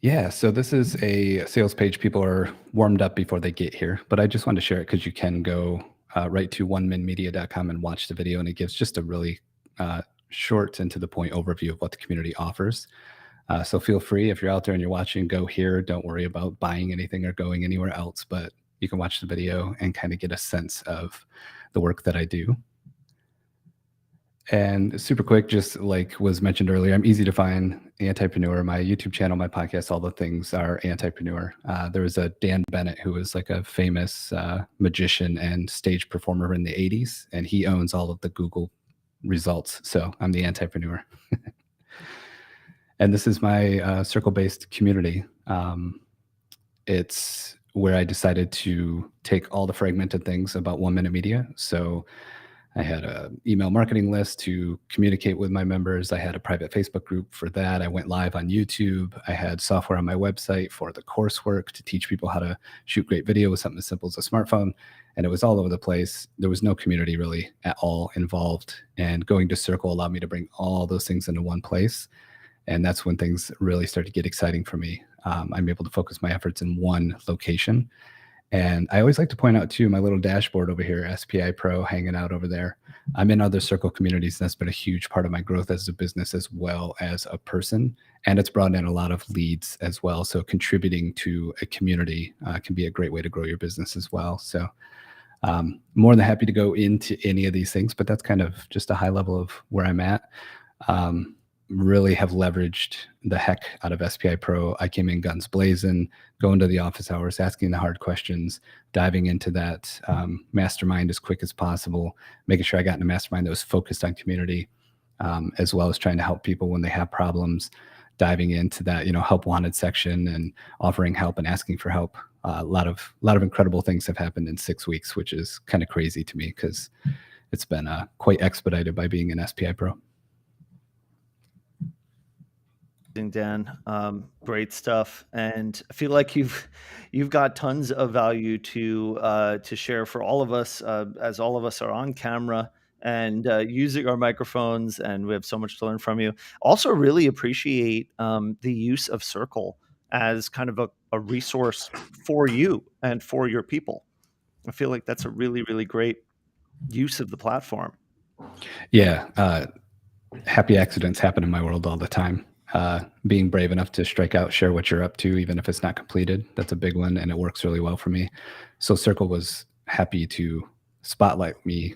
S3: Yeah, so this is a sales page. People are warmed up before they get here, but I just wanted to share it because you can go right to oneminmedia.com and watch the video, and it gives just a really short and to the point overview of what the community offers. So feel free, if you're out there and you're watching, go here. Don't worry about buying anything or going anywhere else, but you can watch the video and kind of get a sense of the work that I do. And super quick, just like was mentioned earlier, I'm easy to find, Antipreneur. My YouTube channel, my podcast, all the things are Antipreneur. There was a Dan Bennett who was like a famous magician and stage performer in the 80s, and he owns all of the Google results. So I'm the Antipreneur. And this is my circle-based community. It's where I decided to take all the fragmented things about 1 Minute Media. So I had an email marketing list to communicate with my members. I had a private Facebook group for that. I went live on YouTube. I had software on my website for the coursework to teach people how to shoot great video with something as simple as a smartphone. And it was all over the place. There was no community really at all involved. And going to Circle allowed me to bring all those things into one place. And that's when things really started to get exciting for me. I'm able to focus my efforts in one location. And I always like to point out too, my little dashboard over here, SPI Pro, hanging out over there. I'm in other Circle communities, and that's been a huge part of my growth as a business as well as a person. And it's brought in a lot of leads as well. So contributing to a community can be a great way to grow your business as well. So more than happy to go into any of these things, but that's kind of just a high level of where I'm at. Really have leveraged the heck out of SPI Pro. I came in guns blazing, going to the office hours, asking the hard questions, diving into that mastermind as quick as possible, making sure I got in a mastermind that was focused on community, as well as trying to help people when they have problems, diving into that, help wanted section and offering help and asking for help. A lot of incredible things have happened in 6 weeks, which is kind of crazy to me because it's been quite expedited by being an SPI Pro.
S1: Dan, great stuff, and I feel like you've got tons of value to share for all of us, as all of us are on camera and using our microphones, and we have so much to learn from you. Also, really appreciate the use of Circle as kind of a resource for you and for your people. I feel like that's a really, really great use of the platform.
S3: Yeah, happy accidents happen in my world all the time. Being brave enough to strike out, share what you're up to, even if it's not completed, that's a big one, and it works really well for me. So Circle was happy to spotlight me,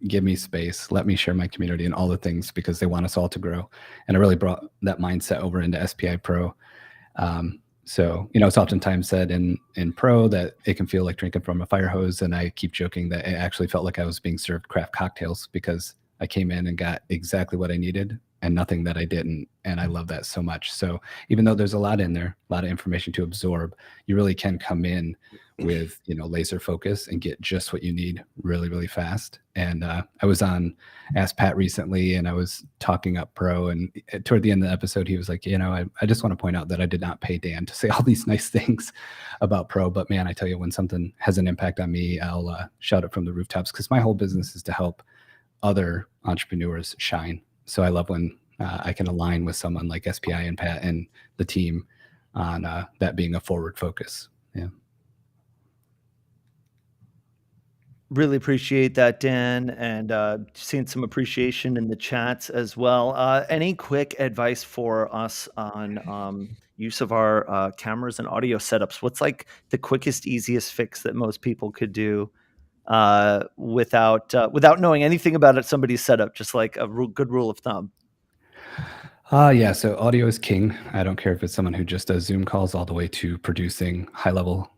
S3: give me space, let me share my community and all the things because they want us all to grow. And I really brought that mindset over into SPI Pro. So, it's oftentimes said in Pro that it can feel like drinking from a fire hose. And I keep joking that it actually felt like I was being served craft cocktails because I came in and got exactly what I needed and nothing that I didn't. And I love that so much. So even though there's a lot in there, a lot of information to absorb, you really can come in with, laser focus and get just what you need really, really fast. And I was on Ask Pat recently and I was talking up Pro, and toward the end of the episode, he was like, I just want to point out that I did not pay Dan to say all these nice things about Pro, but man, I tell you, when something has an impact on me, I'll shout it from the rooftops because my whole business is to help other entrepreneurs shine. So I love when I can align with someone like SPI and Pat and the team on that being a forward focus. Yeah.
S1: Really appreciate that, Dan, and seeing some appreciation in the chats as well. Any quick advice for us on use of our cameras and audio setups? What's like the quickest, easiest fix that most people could do without knowing anything about somebody's setup? Just like a good rule of thumb.
S3: Yeah, so audio is king. I don't care if it's someone who just does Zoom calls all the way to producing high-level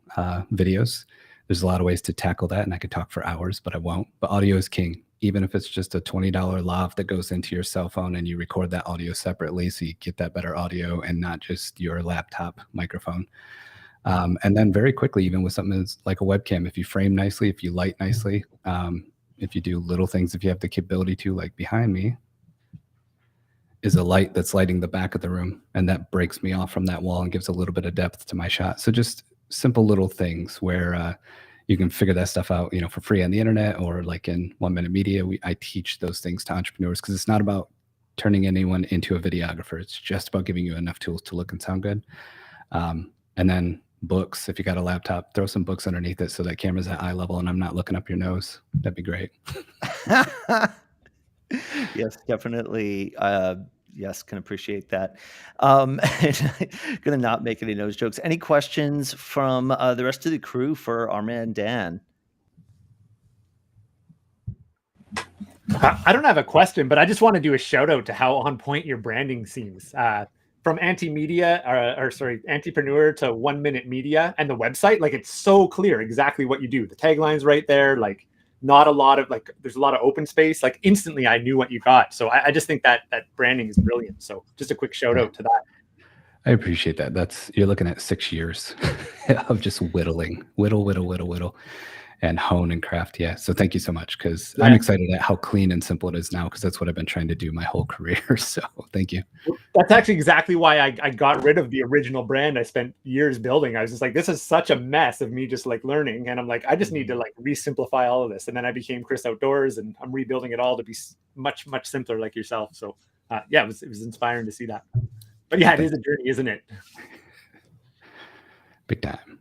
S3: videos. There's a lot of ways to tackle that, and I could talk for hours, but I won't. But audio is king, even if it's just a $20 lav that goes into your cell phone and you record that audio separately so you get that better audio and not just your laptop microphone. And then very quickly, even with something that's like a webcam, if you frame nicely, if you light nicely, if you do little things, if you have the capability to, like behind me is a light that's lighting the back of the room, and that breaks me off from that wall and gives a little bit of depth to my shot. So just simple little things where you can figure that stuff out, for free on the internet, or like in 1 Minute Media, I teach those things to entrepreneurs because it's not about turning anyone into a videographer. It's just about giving you enough tools to look and sound good. And then books, if you got a laptop, throw some books underneath it so that camera's at eye level and I'm not looking up your nose. That'd be great.
S1: Yes, definitely. Yes, can appreciate that. Gonna not make any nose jokes. Any questions from the rest of the crew for our man Dan?
S5: I don't have a question, but I just want to do a shout out to how on point your branding seems. From anti-media, or sorry, Antipreneur to 1 Minute Media and the website, like it's so clear exactly what you do. The tagline's right there, like not a lot of like, there's a lot of open space. Like instantly, I knew what you got. So I just think that branding is brilliant. So just a quick shout out to that.
S3: I appreciate that. You're looking at 6 years of just whittle, and hone and craft. Yeah. So thank you so much, because I'm excited at how clean and simple it is now, because that's what I've been trying to do my whole career. So thank you.
S5: That's actually exactly why I got rid of the original brand I spent years building. I was just like, this is such a mess of me just like learning. And I'm like, I just need to like re-simplify all of this. And then I became Chris Outdoors, and I'm rebuilding it all to be much, much simpler like yourself. So yeah, it was inspiring to see that. But yeah, it is a journey, isn't it?
S3: Big time.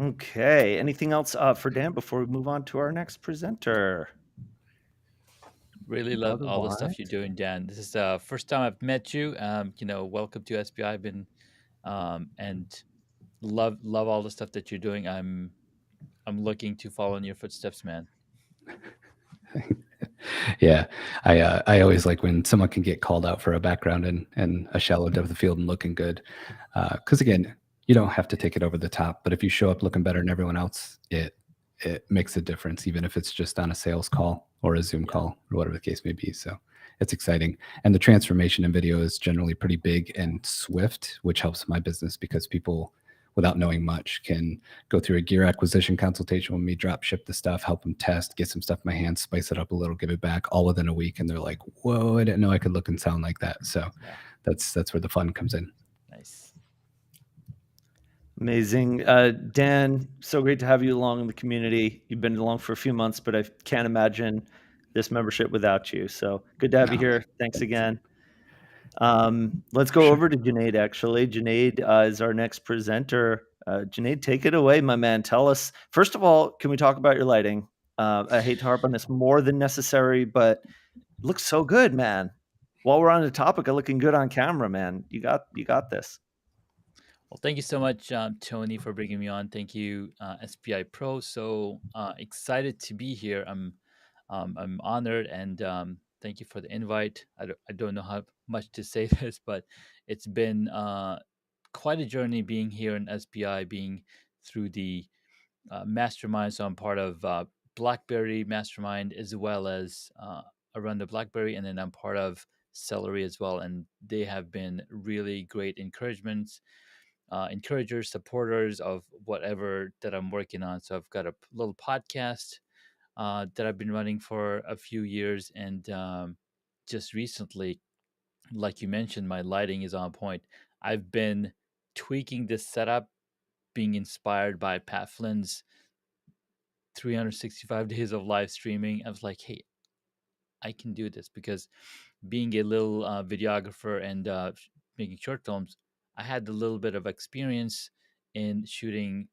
S1: Okay. Anything else for Dan before we move on to our next presenter?
S7: Really love all the stuff you're doing, Dan. This is the first time I've met you. Welcome to SPI. I've been and love all the stuff that you're doing. I'm looking to follow in your footsteps, man.
S3: Yeah, I always like when someone can get called out for a background and a shallow depth of the field and looking good, because again, you don't have to take it over the top, but if you show up looking better than everyone else, it makes a difference, even if it's just on a sales call or a Zoom call or whatever the case may be. So it's exciting, and the transformation in video is generally pretty big and swift, which helps my business, because people, without knowing much, can go through a gear acquisition consultation with me, drop ship the stuff, help them test, get some stuff in my hands, spice it up a little, give it back, all within a week. And they're like, whoa, I didn't know I could look and sound like that. So that's where the fun comes in.
S7: Nice.
S1: Amazing. Dan, so great to have you along in the community. You've been along for a few months, but I can't imagine this membership without you. So good to have you here. Thanks again. Let's go over to Junaid, actually. Junaid is our next presenter. Junaid, take it away, my man. Tell us, first of all, can we talk about your lighting? I hate to harp on this more than necessary, but it looks so good, man. While we're on the topic of looking good on camera, man, you got this.
S7: Well, thank you so much, Tony, for bringing me on. Thank you, SPI Pro. So excited to be here. I'm honored, and thank you for the invite. I don't know how much to say this, but it's been quite a journey being here in SPI, being through the mastermind. So I'm part of BlackBerry Mastermind, as well as I run the BlackBerry, and then I'm part of Celery as well. And they have been really great encouragements. Encouragers, supporters of whatever that I'm working on. So I've got a little podcast that I've been running for a few years, and just recently, like you mentioned, my lighting is on point. I've been tweaking this setup, being inspired by Pat Flynn's 365 days of live streaming. I was like, hey, I can do this, because being a little videographer and making short films, I had a little bit of experience in shooting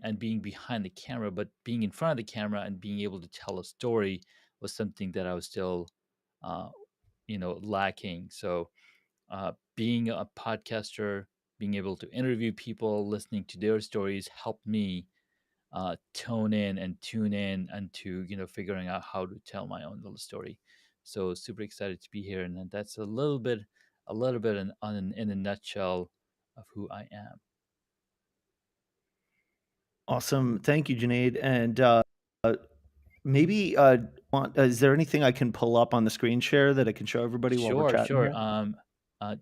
S7: and being behind the camera, but being in front of the camera and being able to tell a story was something that I was still, uh, lacking. So, being a podcaster, being able to interview people, listening to their stories, helped me tone in and tune in, and to figuring out how to tell my own little story. So super excited to be here, and that's a little bit in a nutshell of who I am.
S1: Awesome. Thank you, Junaid. And maybe is there anything I can pull up on the screen share that I can show everybody while we're chatting
S7: Sure.
S1: here?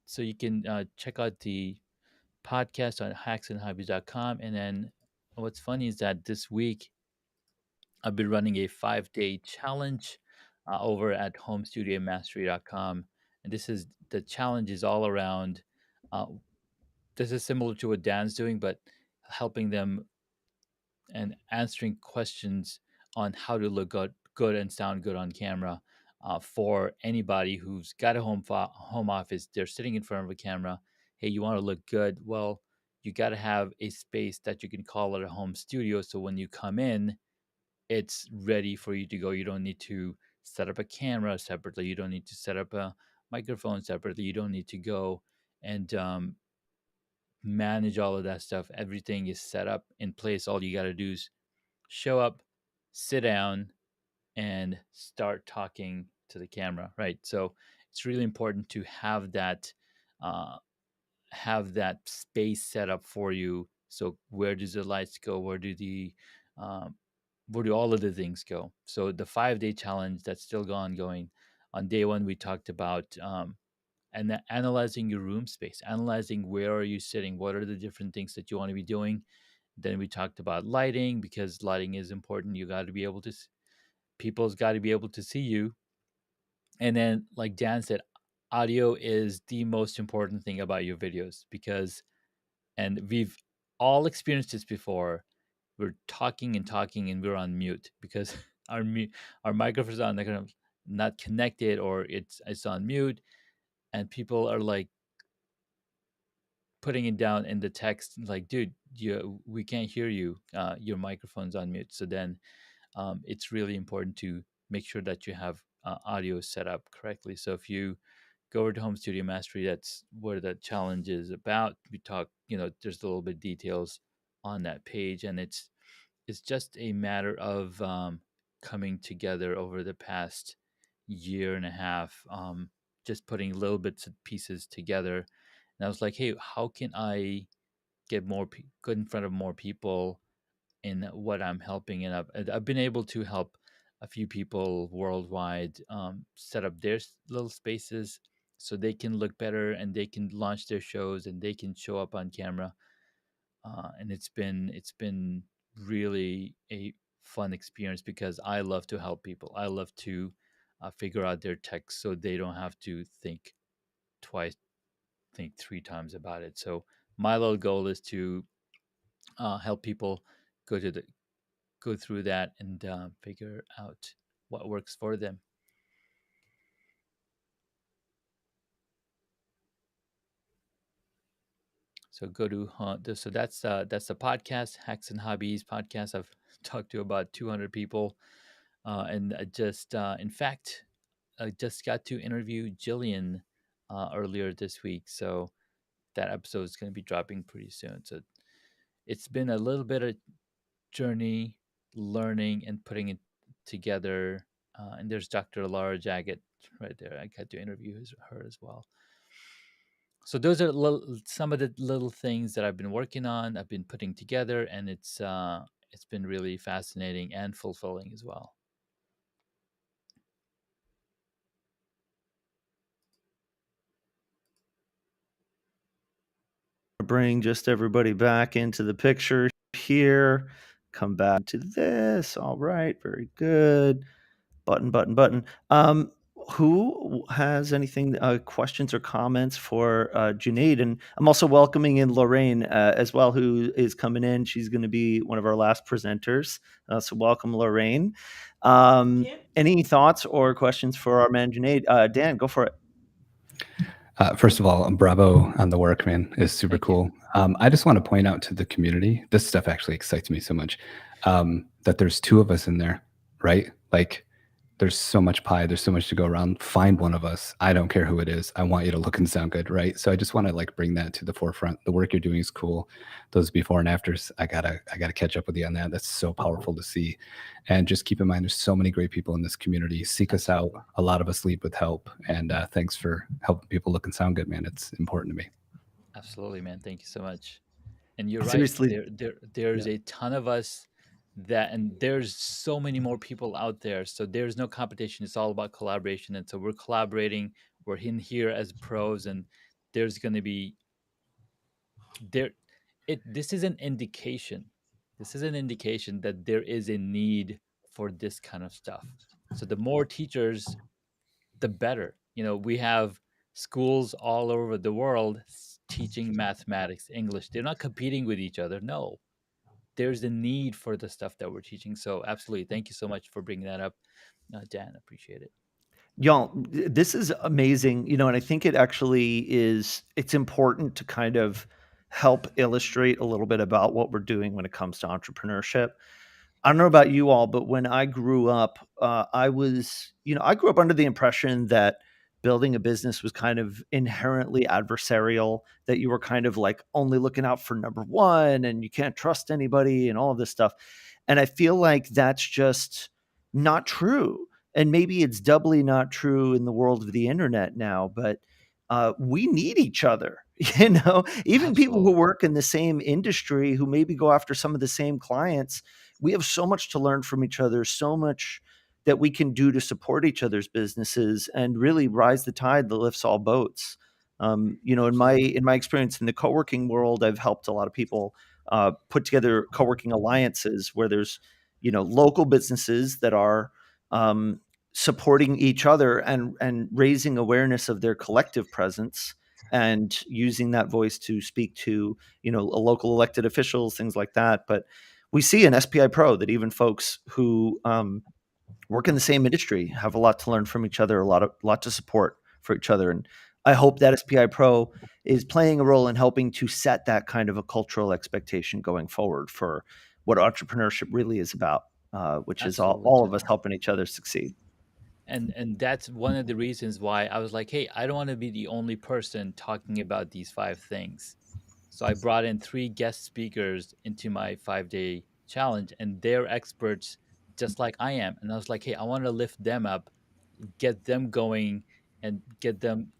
S7: So you can check out the podcast on hacksandhobbies.com. And then what's funny is that this week I've been running a 5-day challenge over at homestudiomastery.com. And the challenge is all around, this is similar to what Dan's doing, but helping them and answering questions on how to look good and sound good on camera, for anybody who's got a home office. They're sitting in front of a camera. Hey, you want to look good? Well, you got to have a space that you can call it a home studio. So when you come in, it's ready for you to go. You don't need to set up a camera separately. You don't need to set up a microphone separately. You don't need to go and manage all of that stuff. Everything is set up in place. All you got to do is show up, sit down, and start talking to the camera, right? So it's really important to uh, have that space set up for you. So where does the lights go? Um, where do all of the things go? So the 5-day challenge that's still ongoing. On day one, we talked about and analyzing your room space, analyzing where are you sitting, what are the different things that you want to be doing. Then we talked about lighting, because lighting is important. You got to be able to, people's got to be able to see you. And then, like Dan said, audio is the most important thing about your videos, because, and we've all experienced this before. We're talking and talking, and we're on mute because our microphones are not connected, or it's on mute, and people are like putting it down in the text, like, dude, we can't hear you. Your microphone's on mute. So then, it's really important to make sure that you have audio set up correctly. So if you go over to Home Studio Mastery, that's where the challenge is about. We talk, there's a little bit details on that page, and it's just a matter of coming together over the past year and a half, just putting little bits of pieces together. And I was like, hey, how can I get good in front of more people in what I'm helping? And I've been able to help a few people worldwide set up their little spaces so they can look better, and they can launch their shows, and they can show up on camera. And it's been really a fun experience, because I love to help people. I love to figure out their tech so they don't have to think twice, think 3 times about it. So my little goal is to help people go to the go through that and figure out what works for them. So go to so that's the podcast, Hacks and Hobbies podcast. I've talked to about 200 people, and I just in fact I just got to interview Jillian earlier this week. So that episode is going to be dropping pretty soon. So it's been a little bit of journey, learning and putting it together. And there's Dr. Laura Jaggett right there. I got to interview her as well. So those are some of the little things that I've been working on. I've been putting together, and it's been really fascinating and fulfilling as well.
S1: Bring just everybody back into the picture here. Come back to this. All right, very good. Button. Who has anything, questions or comments for Junaid? And I'm also welcoming in Lorraine as well, who is coming in. She's going to be one of our last presenters. So welcome, Lorraine. Any thoughts or questions for our man Junaid? Dan, go for it.
S3: First of all, bravo on the work, man. It's super cool. I just want to point out to the community, this stuff actually excites me so much, that there's 2 of us in there, right? Like, there's so much pie, there's so much to go around. Find one of us. I don't care who it is. I want you to look and sound good, right? So I just want to like bring that to the forefront. The work you're doing is cool. Those before and afters, I gotta catch up with you on that. That's so powerful to see. And just keep in mind, there's so many great people in this community. Seek us out. A lot of us lead with help. And thanks for helping people look and sound good, man. It's important to me.
S7: Absolutely, man. Thank you so much. And you're
S1: Seriously.
S7: right. There's a ton of us and there's so many more people out there. So there's no competition. It's all about collaboration. And so we're collaborating. We're in here as pros, and there's going to be this is an indication. This is an indication that there is a need for this kind of stuff. So the more teachers, the better. We have schools all over the world teaching mathematics, English. They're not competing with each other. No, there's a need for the stuff that we're teaching. So absolutely. Thank you so much for bringing that up, Dan. Appreciate it.
S1: Y'all, this is amazing, and I think it actually it's important to kind of help illustrate a little bit about what we're doing when it comes to entrepreneurship. I don't know about you all, but when I grew up, I grew up under the impression that building a business was kind of inherently adversarial, that you were kind of like only looking out for number one and you can't trust anybody and all of this stuff. And I feel like that's just not true. And maybe it's doubly not true in the world of the internet now, but we need each other. Even people who
S4: Absolutely.
S1: work in the same industry, who maybe go after some of the same clients, we have so much to learn from each other, so much that we can do to support each other's businesses and really rise the tide that lifts all boats. In my experience in the co-working world, I've helped a lot of people put together co-working alliances where there's local businesses that are supporting each other and raising awareness of their collective presence and using that voice to speak to local elected officials, things like that. But we see in SPI Pro that even folks who work in the same industry have a lot to learn from each other, a lot to support for each other. And I hope that SPI Pro is playing a role in helping to set that kind of a cultural expectation going forward for what entrepreneurship really is about, which is
S7: Absolutely,
S1: all of
S7: Tim.
S1: us helping each other succeed.
S7: And that's one of the reasons why I was like, hey, I don't want to be the only person talking about these 5 things. So I brought in 3 guest speakers into my 5-day challenge, and they're experts just like I am. And I was like, hey, I want to lift them up, get them going, and get them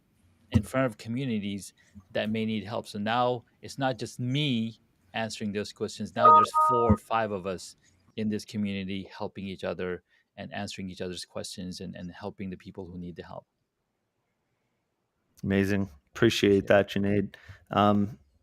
S7: in front of communities that may need help. So now it's not just me answering those questions. Now there's 4 or 5 of us in this community helping each other and answering each other's questions and helping the people who need the help.
S1: Amazing. Appreciate
S7: Yeah.
S1: that, Junaid.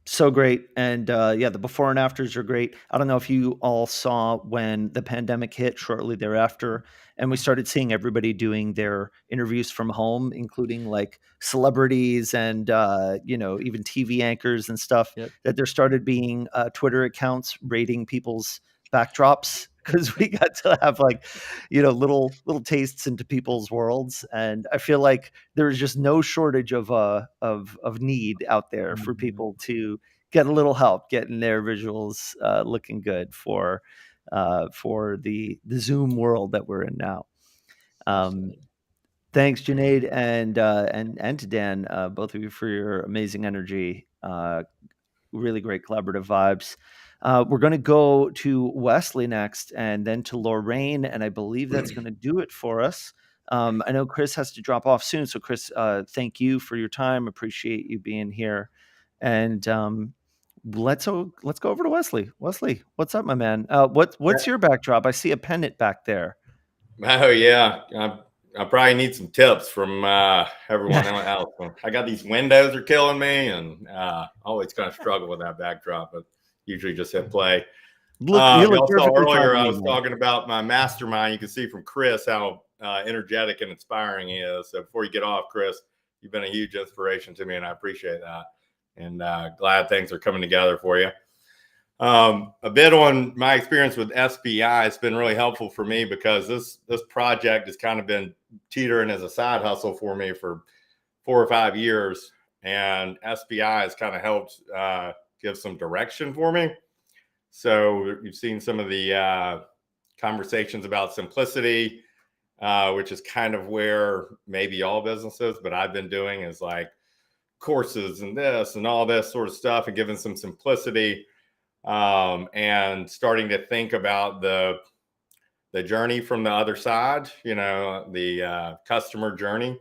S1: So great. And the before and afters are great. I don't know if you all saw when the pandemic hit shortly thereafter, and we started seeing everybody doing their interviews from home, including like celebrities and, even TV anchors and stuff,
S7: Yep.
S1: that there started being Twitter accounts rating people's backdrops because we got to have little tastes into people's worlds. And I feel like there is just no shortage of need out there for people to get a little help getting their visuals looking good for the Zoom world that we're in now.
S7: Absolutely.
S1: Thanks, Junaid, and to Dan, both of you, for your amazing energy. Really great collaborative vibes. We're going to go to Wesley next and then to Lorraine, and I believe that's going to do it for us. I know Chris has to drop off soon, so Chris, thank you for your time. Appreciate you being here, and let's go over to Wesley. Wesley, what's up, my man? What's your backdrop? I see a pennant back there.
S2: Oh yeah, I probably need some tips from everyone else. I got these windows are killing me, and always kind of struggle with that backdrop, but usually just hit play.
S1: You
S2: You
S1: look
S2: also
S1: perfectly fine
S2: earlier
S1: to
S2: I
S1: me,
S2: was
S1: man.
S2: talking about my mastermind. You can see from Chris how energetic and inspiring he is. So before you get off, Chris, you've been a huge inspiration to me, and I appreciate that. And glad things are coming together for you. A bit on my experience with SPI, it's been really helpful for me because this project has kind of been teetering as a side hustle for me for 4 or 5 years, and SPI has kind of helped give some direction for me. So you've seen some of the conversations about simplicity, which is kind of where maybe all businesses, but I've been doing is like courses and this and all this sort of stuff, and giving some simplicity. And starting to think about the journey from the other side, the customer journey.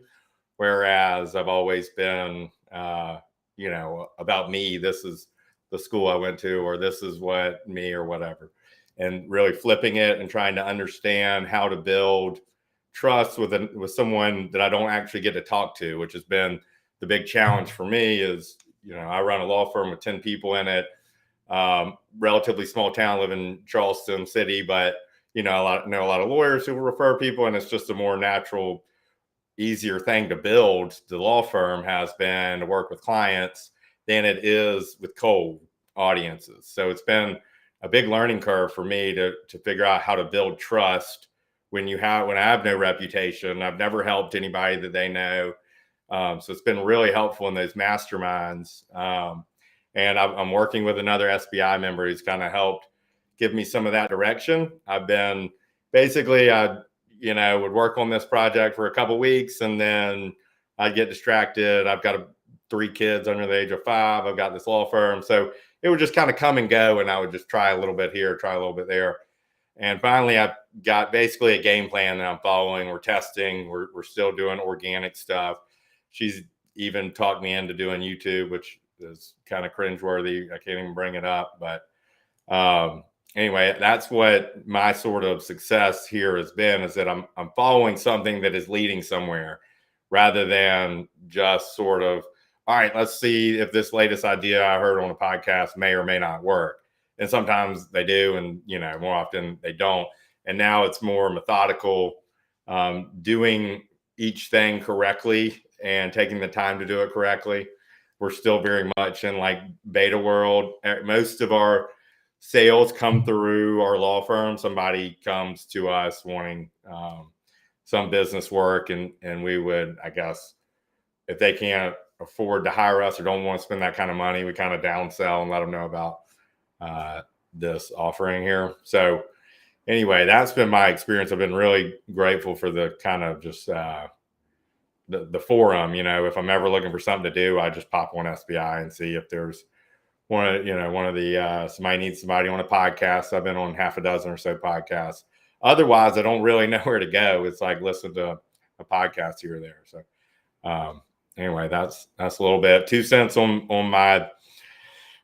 S2: Whereas I've always been, about me. This is the school I went to, or this is what me, or whatever. And really flipping it and trying to understand how to build trust with someone that I don't actually get to talk to, which has been the big challenge for me. Is I run a law firm with 10 people in it. Relatively small town, live in Charleston City, but know a lot of lawyers who will refer people, and it's just a more natural, easier thing to build. The law firm has been to work with clients than it is with cold audiences. So it's been a big learning curve for me to figure out how to build trust when I have no reputation. I've never helped anybody that they know. So it's been really helpful in those masterminds. And I'm working with another SPI member who's kind of helped give me some of that direction. I've been basically, would work on this project for a couple of weeks, and then I'd get distracted. I've got 3 kids under the age of 5. I've got this law firm. So it would just kind of come and go, and I would just try a little bit here, try a little bit there. And finally, I got basically a game plan that I'm following. We're testing. We're still doing organic stuff. She's even talked me into doing YouTube, which is kind of cringeworthy. I can't even bring it up. But anyway, that's what my sort of success here has been, is that I'm following something that is leading somewhere rather than just sort of, all right, let's see if this latest idea I heard on a podcast may or may not work. And sometimes they do, and more often they don't. And now it's more methodical, doing each thing correctly and taking the time to do it correctly. We're still very much in like beta world. Most of our sales come through our law firm. Somebody comes to us wanting some business work, and we would, I guess, if they can't afford to hire us or don't want to spend that kind of money, we kind of downsell and let them know about this offering here. So anyway, that's been my experience. I've been really grateful for the kind of just the forum. If I'm ever looking for something to do, I just pop on SPI and see if there's one of the somebody needs somebody on a podcast. I've been on half a dozen or so podcasts. Otherwise, I don't really know where to go. It's like listen to a podcast here or there. So anyway, that's a little bit. 2 cents on my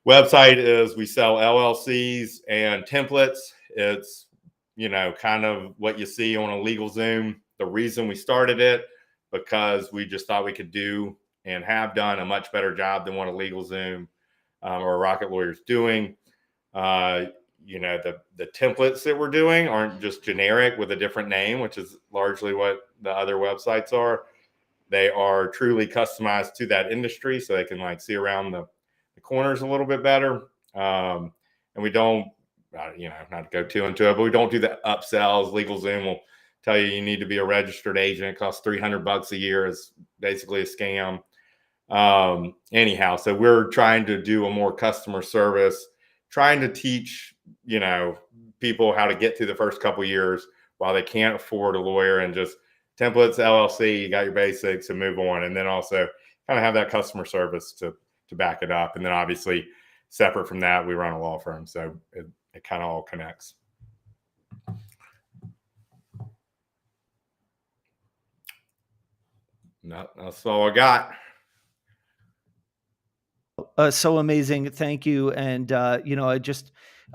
S2: website is we sell LLCs and templates. It's, kind of what you see on a LegalZoom. The reason we started it, because we just thought we could do and have done a much better job than what a LegalZoom or a Rocket Lawyer's doing. The templates that we're doing aren't just generic with a different name, which is largely what the other websites are. They are truly customized to that industry, so they can like see around the corners a little bit better. And we don't, not to go too into it, but we don't do the upsells. LegalZoom will tell you need to be a registered agent. It costs $300 a year. It's basically a scam. Anyhow, so we're trying to do a more customer service, trying to teach, people how to get through the first couple of years while they can't afford a lawyer, and just templates, LLC, you got your basics and move on. And then also kind of have that customer service to back it up. And then obviously separate from that, we run a law firm. So it kind of all connects. No, that's all I got.
S1: So amazing. Thank you. And,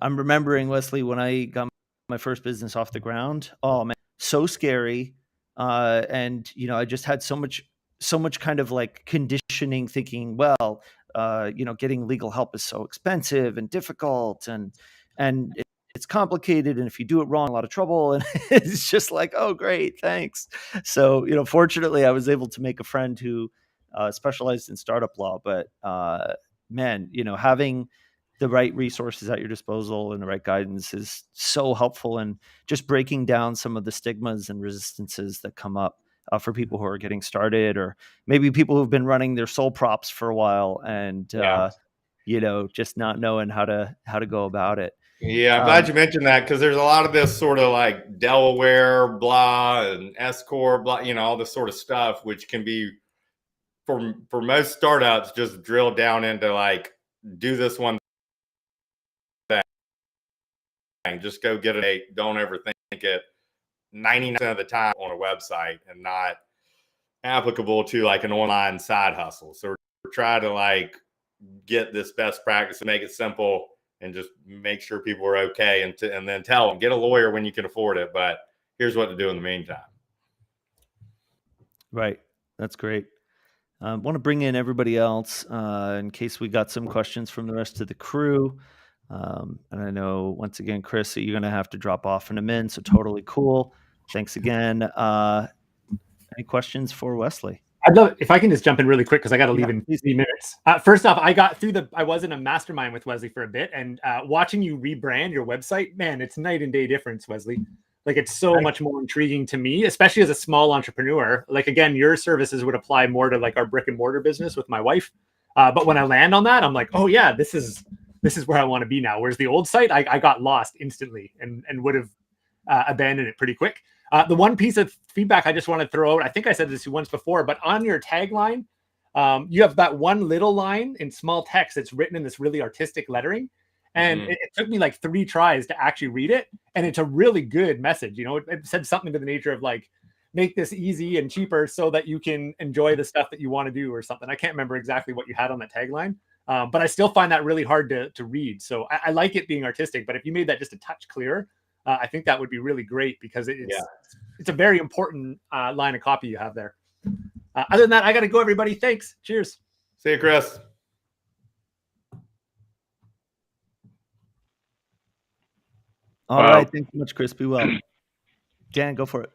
S1: I'm remembering, Wesley, when I got my first business off the ground. Oh man, so scary. And, I just had so much kind of like conditioning thinking, well, getting legal help is so expensive and difficult and it's complicated. And if you do it wrong, a lot of trouble. And it's just like, oh, great. Thanks. So, fortunately I was able to make a friend who specialized in startup law, but man, having the right resources at your disposal and the right guidance is so helpful in just breaking down some of the stigmas and resistances that come up for people who are getting started, or maybe people who've been running their sole props for a while and, just not knowing how to go about it.
S2: Yeah, I'm glad you mentioned that, because there's a lot of this sort of like Delaware blah and S Corp blah, all this sort of stuff, which can be for most startups just drill down into like, do this one thing, just go get it. Don't ever think it 99% of the time on a website, and not applicable to like an online side hustle. So we're trying to like get this best practice and make it simple and just make sure people are okay, and then tell them, get a lawyer when you can afford it, but here's what to do in the meantime.
S1: Right. That's great. I want to bring in everybody else in case we got some questions from the rest of the crew. And I know, once again, Chris, that you're going to have to drop off in a minute, so totally cool. Thanks again. Any questions for Wesley?
S5: I'd love if I can just jump in really quick, because I got to leave in 3 minutes. First off, I was in a mastermind with Wesley for a bit, and watching you rebrand your website, man, it's night and day difference, Wesley. Like, it's so much more intriguing to me, especially as a small entrepreneur. Like, again, your services would apply more to like our brick and mortar business with my wife. But when I land on that, I'm like, oh yeah, this is where I want to be now. Whereas the old site, I got lost instantly and would have abandoned it pretty quick. The one piece of feedback I just want to throw out, I think I said this once before, but on your tagline, you have that one little line in small text that's written in this really artistic lettering. And it took me like 3 tries to actually read it. And it's a really good message. It said something to the nature of like, make this easy and cheaper so that you can enjoy the stuff that you want to do or something. I can't remember exactly what you had on that tagline, but I still find that really hard to read. So I like it being artistic, but if you made that just a touch clearer, I think that would be really great, because it's a very important line of copy you have there. Other than that, I got to go, everybody. Thanks. Cheers.
S2: See you, Chris.
S1: All right. Thanks so much, Chris. Be well. Dan, go for it.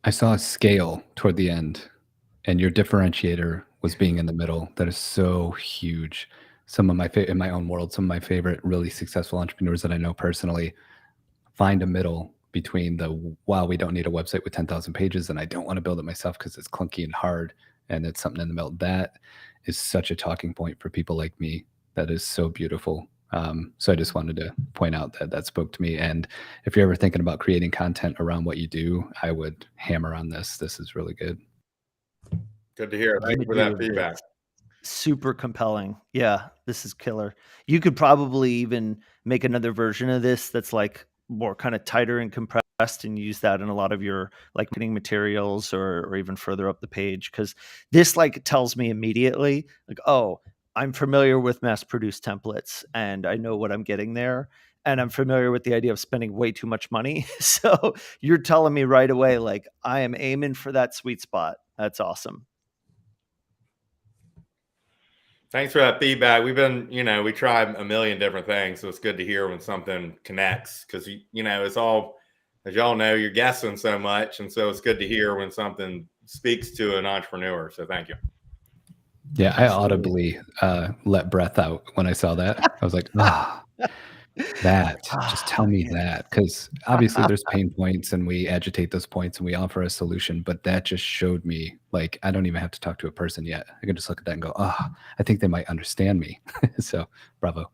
S3: I saw a scale toward the end, and your differentiator was being in the middle. That is so huge. Some of my in my own world, some of my favorite really successful entrepreneurs that I know personally find a middle between the, wow, we don't need a website with 10,000 pages, and I don't want to build it myself because it's clunky and hard, and it's something in the middle. That is such a talking point for people like me. That is so beautiful. So I just wanted to point out that spoke to me. And if you're ever thinking about creating content around what you do, I would hammer on this. This is really good.
S2: Good to hear. Thank you for that feedback.
S1: Super compelling. Yeah, this is killer. You could probably even make another version of this that's like more kind of tighter and compressed, and use that in a lot of your like marketing materials or even further up the page. Because this like tells me immediately like, oh, I'm familiar with mass-produced templates, and I know what I'm getting there, and I'm familiar with the idea of spending way too much money. So you're telling me right away, like, I am aiming for that sweet spot. That's awesome.
S2: Thanks for that feedback. We've been, we try a million different things, so it's good to hear when something connects, because, it's all, as y'all know, you're guessing so much, and so it's good to hear when something speaks to an entrepreneur. So thank you.
S3: Yeah, I audibly let breath out when I saw that. I was like, just tell me that. Because obviously there's pain points, and we agitate those points, and we offer a solution. But that just showed me, like, I don't even have to talk to a person yet. I can just look at that and go, I think they might understand me. So bravo.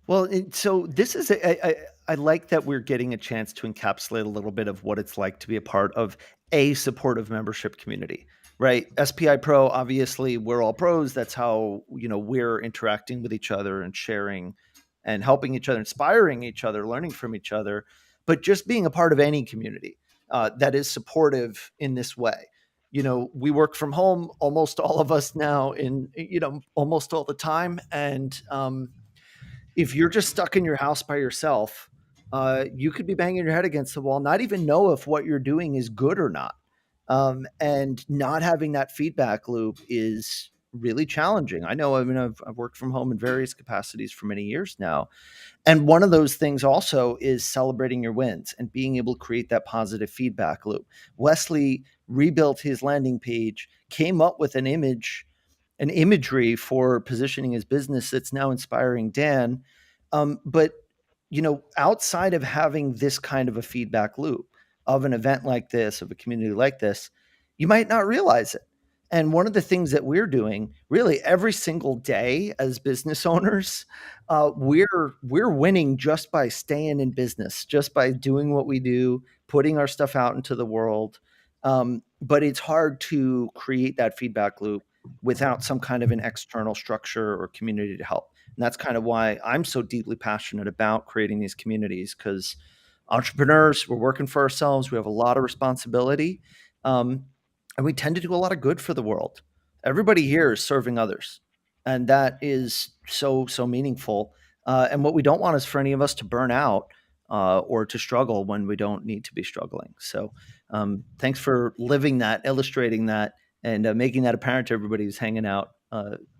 S1: Well, so this is, I like that we're getting a chance to encapsulate a little bit of what it's like to be a part of a supportive membership community. Right. SPI Pro, obviously, we're all pros. That's how, we're interacting with each other and sharing and helping each other, inspiring each other, learning from each other. But just being a part of any community that is supportive in this way. We work from home, almost all of us now, in, almost all the time. And if you're just stuck in your house by yourself, you could be banging your head against the wall, not even know if what you're doing is good or not. And not having that feedback loop is really challenging. I know, I've worked from home in various capacities for many years now. And one of those things also is celebrating your wins and being able to create that positive feedback loop. Wesley rebuilt his landing page, came up with an imagery for positioning his business that's now inspiring Dan. But, outside of having this kind of a feedback loop, of an event like this, of a community like this, you might not realize it. And one of the things that we're doing really every single day as business owners, we're winning just by staying in business, just by doing what we do, putting our stuff out into the world. But it's hard to create that feedback loop without some kind of an external structure or community to help. And that's kind of why I'm so deeply passionate about creating these communities, because entrepreneurs, we're working for ourselves. We have a lot of responsibility, and we tend to do a lot of good for the world. Everybody here is serving others, and that is so meaningful. And what we don't want is for any of us to burn out or to struggle when we don't need to be struggling. So thanks for living that, illustrating that, and making that apparent to everybody who's hanging out,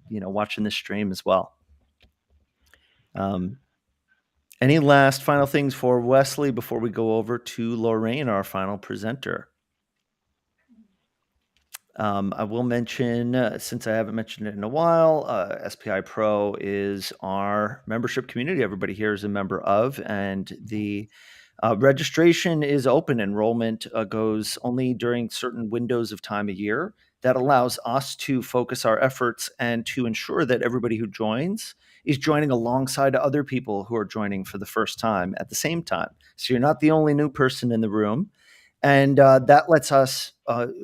S1: watching this stream as well. Any last final things for Wesley before we go over to Lorraine, our final presenter? I will mention, since I haven't mentioned it in a while, SPI Pro is our membership community. Everybody here is a member of, and the registration is open. Enrollment goes only during certain windows of time a year. That allows us to focus our efforts and to ensure that everybody who joins is joining alongside other people who are joining for the first time at the same time. So you're not the only new person in the room. And that lets us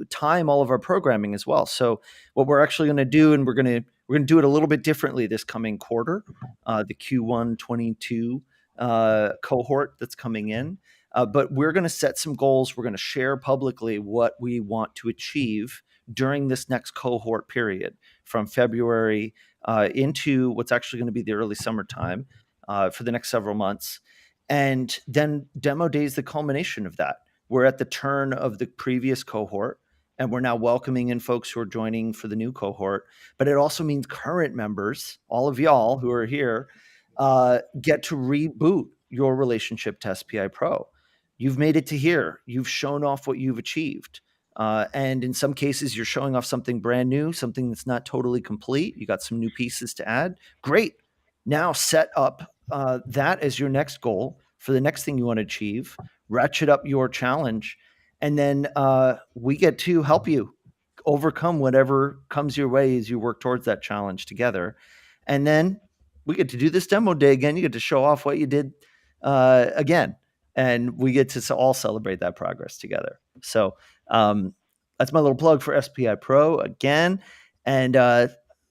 S1: time all of our programming as well. So what we're actually going to do, and we're going to do it a little bit differently this coming quarter, the Q1 22 cohort that's coming in. But we're going to set some goals. We're going to share publicly what we want to achieve during this next cohort period from February into what's actually going to be the early summertime for the next several months. And then demo day is the culmination of that. We're at the turn of the previous cohort, and we're now welcoming in folks who are joining for the new cohort. But it also means current members, all of y'all who are here, get to reboot your relationship to SPI Pro. You've made it to here. You've shown off what you've achieved. And in some cases, you're showing off something brand new, something that's not totally complete. You got some new pieces to add. Great. Now set up that as your next goal for the next thing you want to achieve. Ratchet up your challenge. And then we get to help you overcome whatever comes your way as you work towards that challenge together. And then we get to do this demo day again. You get to show off what you did again. And we get to all celebrate that progress together. So that's my little plug for SPI Pro again. And I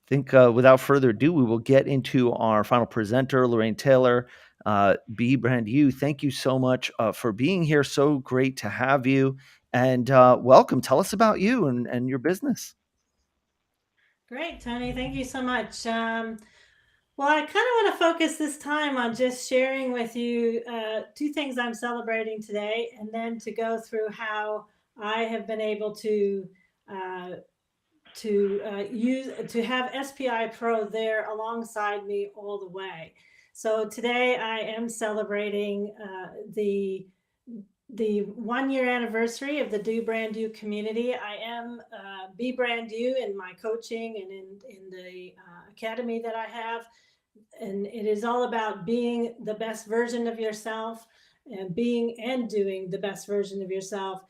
S1: think without further ado, we will get into our final presenter, Lorraine Taylor. B Brand U, thank you so much for being here. So great to have you. And welcome. Tell us about you and your business.
S8: Great, Tony. Thank you so much. Well, I kind of want to focus this time on just sharing with you two things I'm celebrating today, and then to go through how I have been able to have SPI Pro there alongside me all the way. So today I am celebrating the 1 year anniversary of the Do Brand U community. I am B Brand U in my coaching and in the academy that I have. And it is all about being the best version of yourself and being and doing the best version of yourself.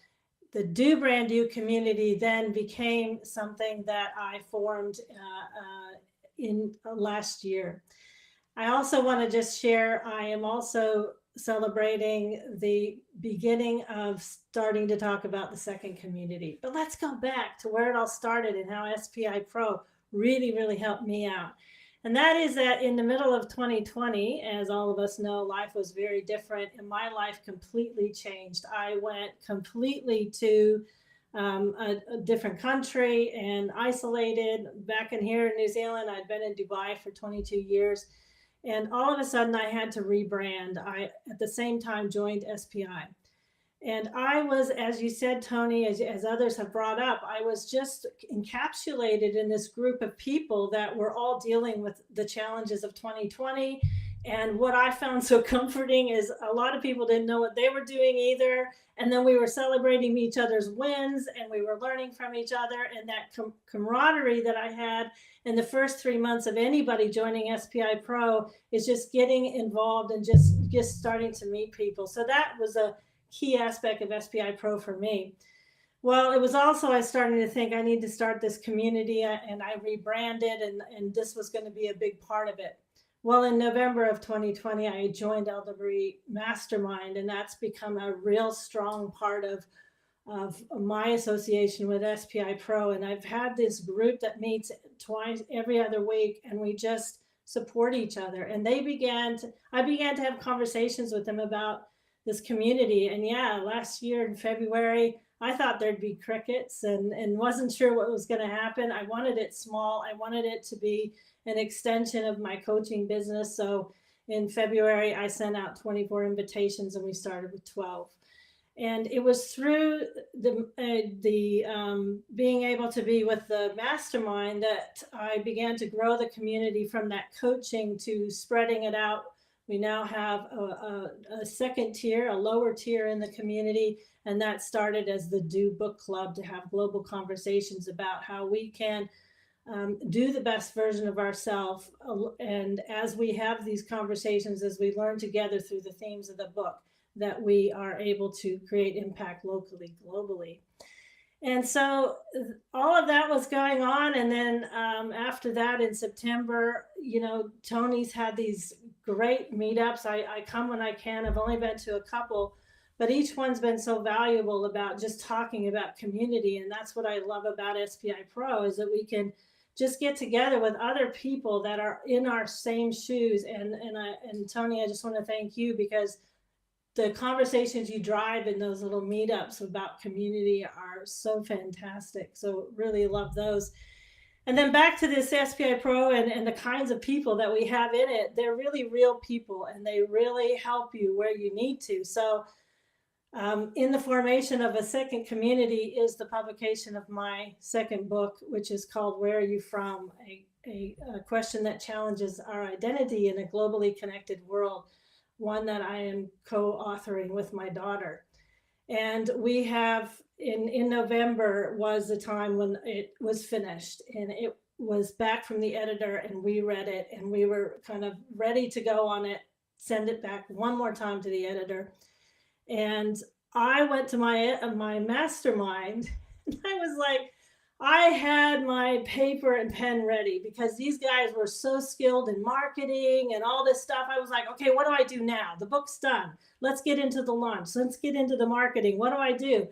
S8: The Do Brand U community then became something that I formed in last year. I also want to just share, I am also celebrating the beginning of starting to talk about the second community. But let's go back to where it all started and how SPI Pro really, really helped me out. And that is that in the middle of 2020, as all of us know, life was very different and my life completely changed. I went completely to a different country and isolated. Back in here in New Zealand, I'd been in Dubai for 22 years. And all of a sudden I had to rebrand. I, at the same time, joined SPI. And I was, as you said, Tony, as others have brought up, I was just encapsulated in this group of people that were all dealing with the challenges of 2020. And what I found so comforting is a lot of people didn't know what they were doing either. And then we were celebrating each other's wins and we were learning from each other. And that camaraderie that I had in the first 3 months of anybody joining SPI Pro is just getting involved and just starting to meet people. So that was a key aspect of SPI Pro for me. Well, it was also, I started to think I need to start this community and I rebranded and this was going to be a big part of it. Well, in November of 2020, I joined LW Mastermind, and that's become a real strong part of my association with SPI Pro. And I've had this group that meets twice every other week, and we just support each other. And I began to have conversations with them about this community. And yeah, last year in February, I thought there'd be crickets and wasn't sure what was going to happen. I wanted it small. I wanted it to be an extension of my coaching business. So in February, I sent out 24 invitations and we started with 12. And it was through the being able to be with the mastermind that I began to grow the community from that coaching to spreading it out. We now have a second tier, a lower tier in the community, and that started as the Do Book Club to have global conversations about how we can do the best version of ourselves. And as we have these conversations, as we learn together through the themes of the book, that we are able to create impact locally, globally. And so all of that was going on. And then after that in September, Tony's had these great meetups. I come when I can. I've only been to a couple, but each one's been so valuable about just talking about community. And that's what I love about SPI Pro is that we can just get together with other people that are in our same shoes. And Tony, I just want to thank you, because the conversations you drive in those little meetups about community are so fantastic. So really love those. And then back to this SPI Pro and the kinds of people that we have in it. They're really real people, and they really help you where you need to. So in the formation of a second community is the publication of my second book, which is called Where Are You From? A question that challenges our identity in a globally connected world, one that I am co-authoring with my daughter. And we have, in November was the time when it was finished, and it was back from the editor, and we read it, and we were kind of ready to go on it, send it back one more time to the editor. And I went to my mastermind, and I was like, I had my paper and pen ready, because these guys were so skilled in marketing and all this stuff. I was like, okay, what do I do now? The book's done. Let's get into the launch. Let's get into the marketing. What do I do?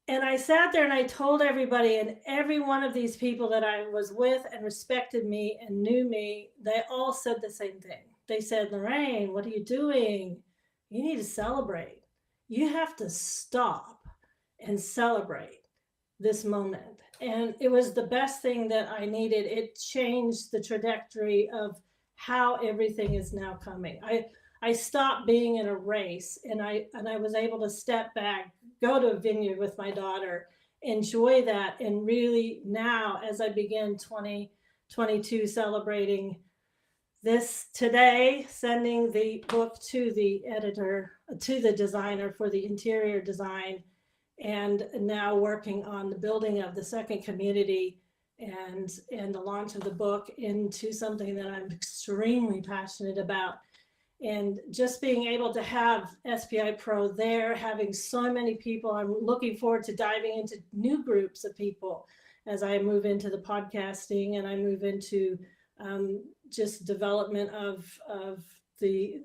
S8: And I sat there and I told everybody, and every one of these people that I was with and respected me and knew me, they all said the same thing. They said, Lorraine, what are you doing? You need to celebrate. You have to stop and celebrate this moment. And it was the best thing that I needed. It changed the trajectory of how everything is now coming. I stopped being in a race, and I was able to step back, go to a vineyard with my daughter, enjoy that. And really now, as I begin 2022 celebrating this today, sending the book to the editor, to the designer for the interior design, and now working on the building of the second community and the launch of the book into something that I'm extremely passionate about. And just being able to have SPI Pro there, having so many people, I'm looking forward to diving into new groups of people as I move into the podcasting and I move into just development of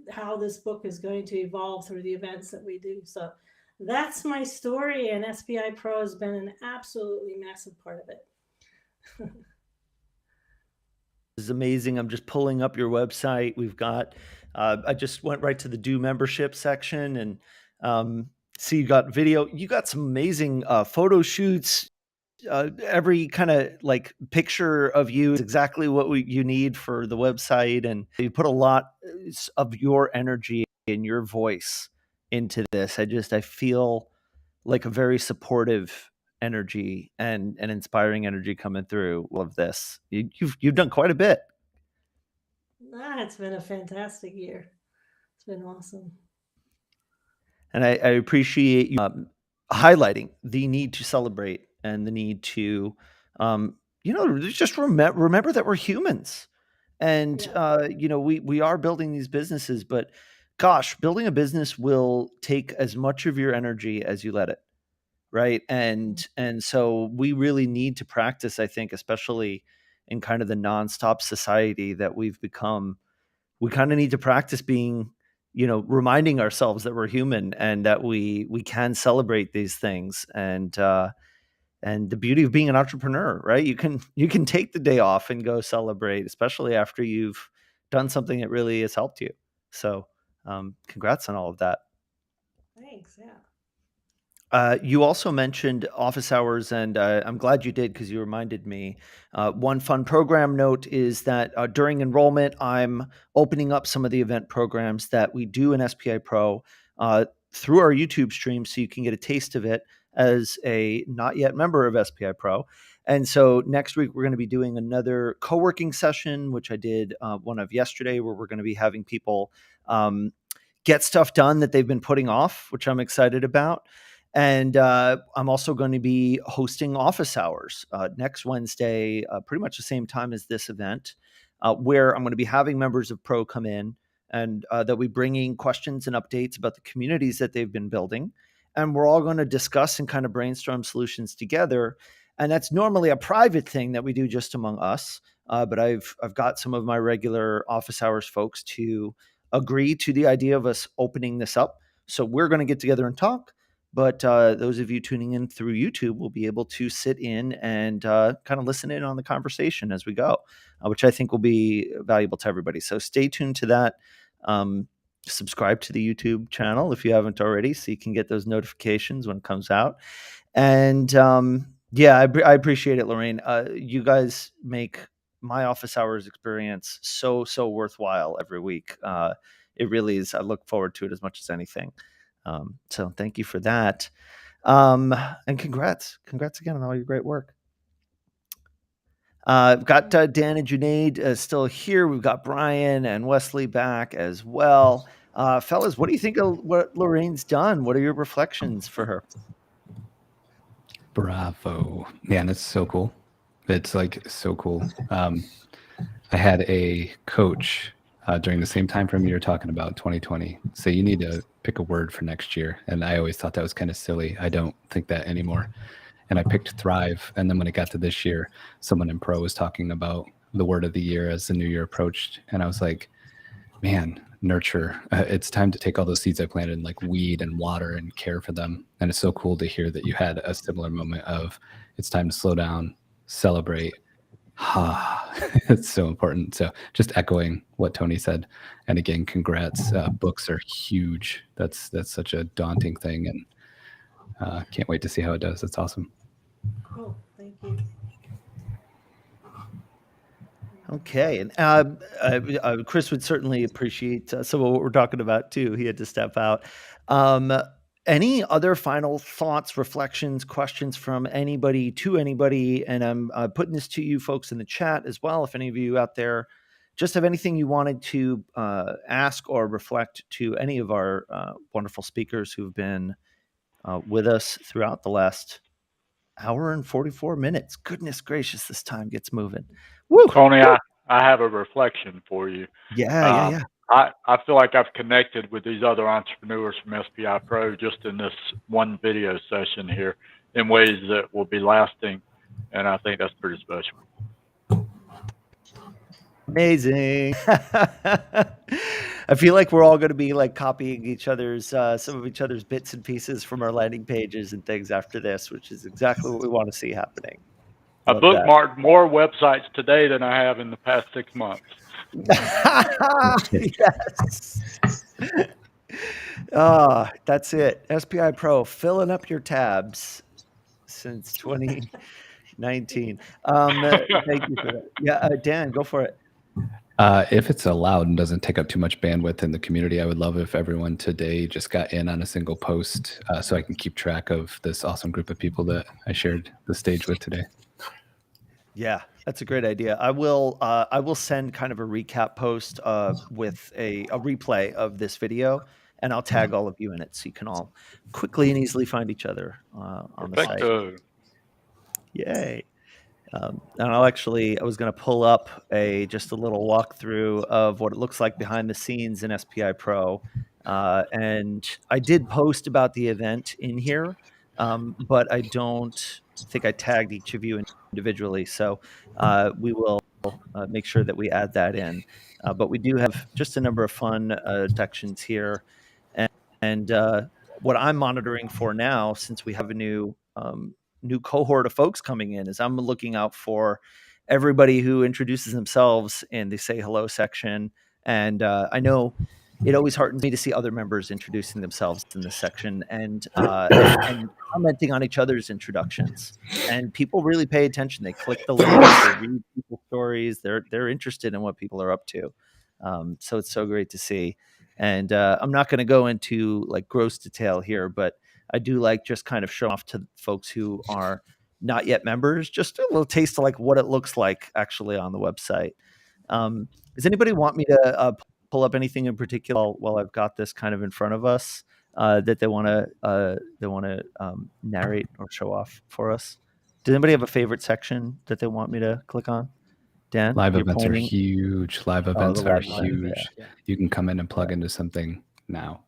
S8: how this book is going to evolve through the events that we do. So that's my story, and SPI Pro has been an absolutely massive part of it.
S1: This is amazing. I'm just pulling up your website. We've got, I just went right to the do membership section and see you got video. You got some amazing photo shoots. Every kind of like picture of you is exactly what you need for the website. And you put a lot of your energy and your voice into this. I feel like a very supportive energy and an inspiring energy coming through all of this. You've done quite a bit.
S8: It's been a fantastic year. It's been awesome.
S1: And I appreciate you highlighting the need to celebrate and the need to, just remember that we're humans. And, we are building these businesses, but gosh, building a business will take as much of your energy as you let it. Right. And so we really need to practice, I think, especially in kind of the nonstop society that we've become. We kind of need to practice being, reminding ourselves that we're human and that we can celebrate these things. And the beauty of being an entrepreneur, right? You can take the day off and go celebrate, especially after you've done something that really has helped you. So congrats on all of that.
S8: Thanks. Yeah.
S1: You also mentioned office hours, and I'm glad you did because you reminded me. One fun program note is that during enrollment, I'm opening up some of the event programs that we do in SPI Pro through our YouTube stream, so you can get a taste of it as a not yet member of SPI Pro. And so next week, we're going to be doing another co-working session, which I did one of yesterday, where we're going to be having people get stuff done that they've been putting off, which I'm excited about. And I'm also going to be hosting office hours next Wednesday, pretty much the same time as this event, where I'm going to be having members of Pro come in and they'll be bringing questions and updates about the communities that they've been building. And we're all going to discuss and kind of brainstorm solutions together. And that's normally a private thing that we do just among us. But I've got some of my regular office hours folks to agree to the idea of us opening this up. So we're going to get together and talk. but those of you tuning in through YouTube will be able to sit in and kind of listen in on the conversation as we go, which I think will be valuable to everybody. So stay tuned to that. Subscribe to the YouTube channel if you haven't already, so you can get those notifications when it comes out. And yeah, I appreciate it, Lorraine. You guys make my office hours experience so worthwhile every week. It really is. I look forward to it as much as anything. So thank you for that. And congrats again on all your great work. We've got Dan and Junaid still here. We've got Brian and Wesley back as well. Fellas, what do you think of what Lorraine's done? What are your reflections for her?
S3: Bravo. Man, that's so cool. It's like so cool. I had a coach during the same time frame you were talking about, 2020. So you need to pick a word for next year. And I always thought that was kind of silly. I don't think that anymore. And I picked thrive. And then when it got to this year, someone in Pro was talking about the word of the year as the new year approached. And I was like, man, nurture. It's time to take all those seeds I planted and like weed and water and care for them. And it's so cool to hear that you had a similar moment of it's time to slow down, celebrate. It's so important. So just echoing what Tony said. And again, congrats. Books are huge. That's such a daunting thing. And can't wait to see how it does. That's awesome.
S8: Cool. Thank you.
S1: Okay, and Chris would certainly appreciate some of what we're talking about too. He had to step out. Any other final thoughts, reflections, questions from anybody to anybody? And I'm putting this to you folks in the chat as well. If any of you out there just have anything you wanted to ask or reflect to any of our wonderful speakers who've been with us throughout the last hour and 44 minutes. Goodness gracious, this time gets moving. Woo!
S6: Tony, I have a reflection for you.
S1: Yeah.
S6: I feel like I've connected with these other entrepreneurs from SPI Pro just in this one video session here in ways that will be lasting, and I think that's pretty special.
S1: Amazing. I feel like we're all going to be like copying each other's some of each other's bits and pieces from our landing pages and things after this, which is exactly what we want to see happening.
S6: I bookmarked more websites today than I have in the past 6 months.
S1: Yes. That's it. SPI Pro, filling up your tabs since 2019. Thank you for that. Yeah, Dan, go for it.
S3: If it's allowed and doesn't take up too much bandwidth in the community, I would love if everyone today just got in on a single post so I can keep track of this awesome group of people that I shared the stage with today.
S1: Yeah, that's a great idea. I will send kind of a recap post with a replay of this video, and I'll tag all of you in it so you can all quickly and easily find each other on the site. Yay. And I was going to pull up just a little walkthrough of what it looks like behind the scenes in SPI Pro. And I did post about the event in here, but I don't think I tagged each of you individually. So we will make sure that we add that in. But we do have just a number of fun sections here. And what I'm monitoring for now, since we have a new cohort of folks coming in, is I'm looking out for everybody who introduces themselves in the say hello section. And I know it always heartens me to see other members introducing themselves in this section and commenting on each other's introductions. And people really pay attention. They click the links, they read people's stories. They're interested in what people are up to. So it's so great to see. And I'm not going to go into like gross detail here, but I do like just kind of show off to folks who are not yet members, just a little taste of like what it looks like actually on the website. Does anybody want me to pull up anything in particular while I've got this kind of in front of us that they want to narrate or show off for us? Does anybody have a favorite section that they want me to click on? Dan,
S3: live events are huge. Live events are huge.
S1: Yeah.
S3: You can come in and plug into something now.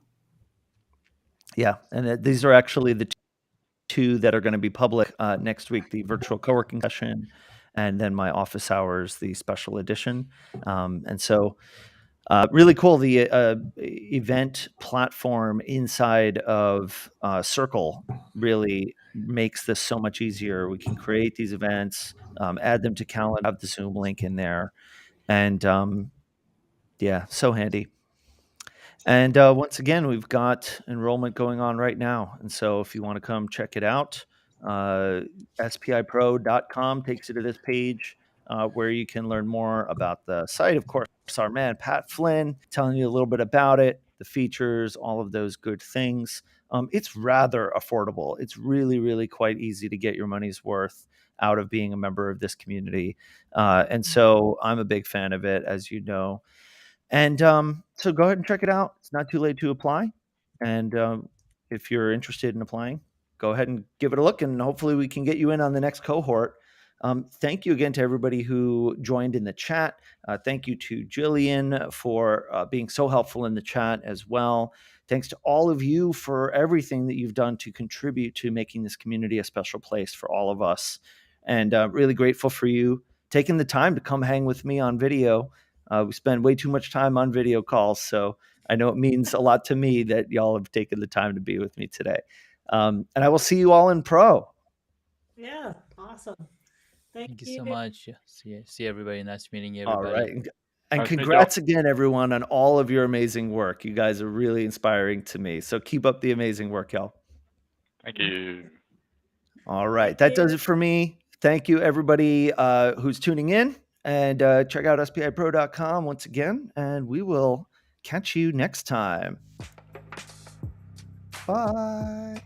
S1: Yeah, and these are actually the two that are going to be public next week, the virtual co-working session and then my office hours, the special edition. And so Really cool. The event platform inside of Circle really makes this so much easier. We can create these events, add them to calendar, have the Zoom link in there, and yeah, so handy. And once again, we've got enrollment going on right now. And so if you want to come check it out, spipro.com takes you to this page where you can learn more about the site. Of course, our man, Pat Flynn, telling you a little bit about it, the features, all of those good things. It's rather affordable. It's really, really quite easy to get your money's worth out of being a member of this community. And so I'm a big fan of it, as you know. And so go ahead and check it out. It's not too late to apply. And if you're interested in applying, go ahead and give it a look, and hopefully we can get you in on the next cohort. Thank you again to everybody who joined in the chat. Thank you to Jillian for being so helpful in the chat as well. Thanks to all of you for everything that you've done to contribute to making this community a special place for all of us. And really grateful for you taking the time to come hang with me on video. We spend way too much time on video calls, so I know it means a lot to me that y'all have taken the time to be with me today. And I will see you all in Pro.
S8: Yeah, awesome.
S7: Thank you so much. See everybody. Nice meeting you,
S1: All
S7: everybody.
S1: right. And congrats again, everyone, on all of your amazing work. You guys are really inspiring to me. So keep up the amazing work, y'all.
S6: Thank you.
S1: All right. That does it for me. Thank you, everybody who's tuning in. And check out spipro.com once again. And we will catch you next time. Bye.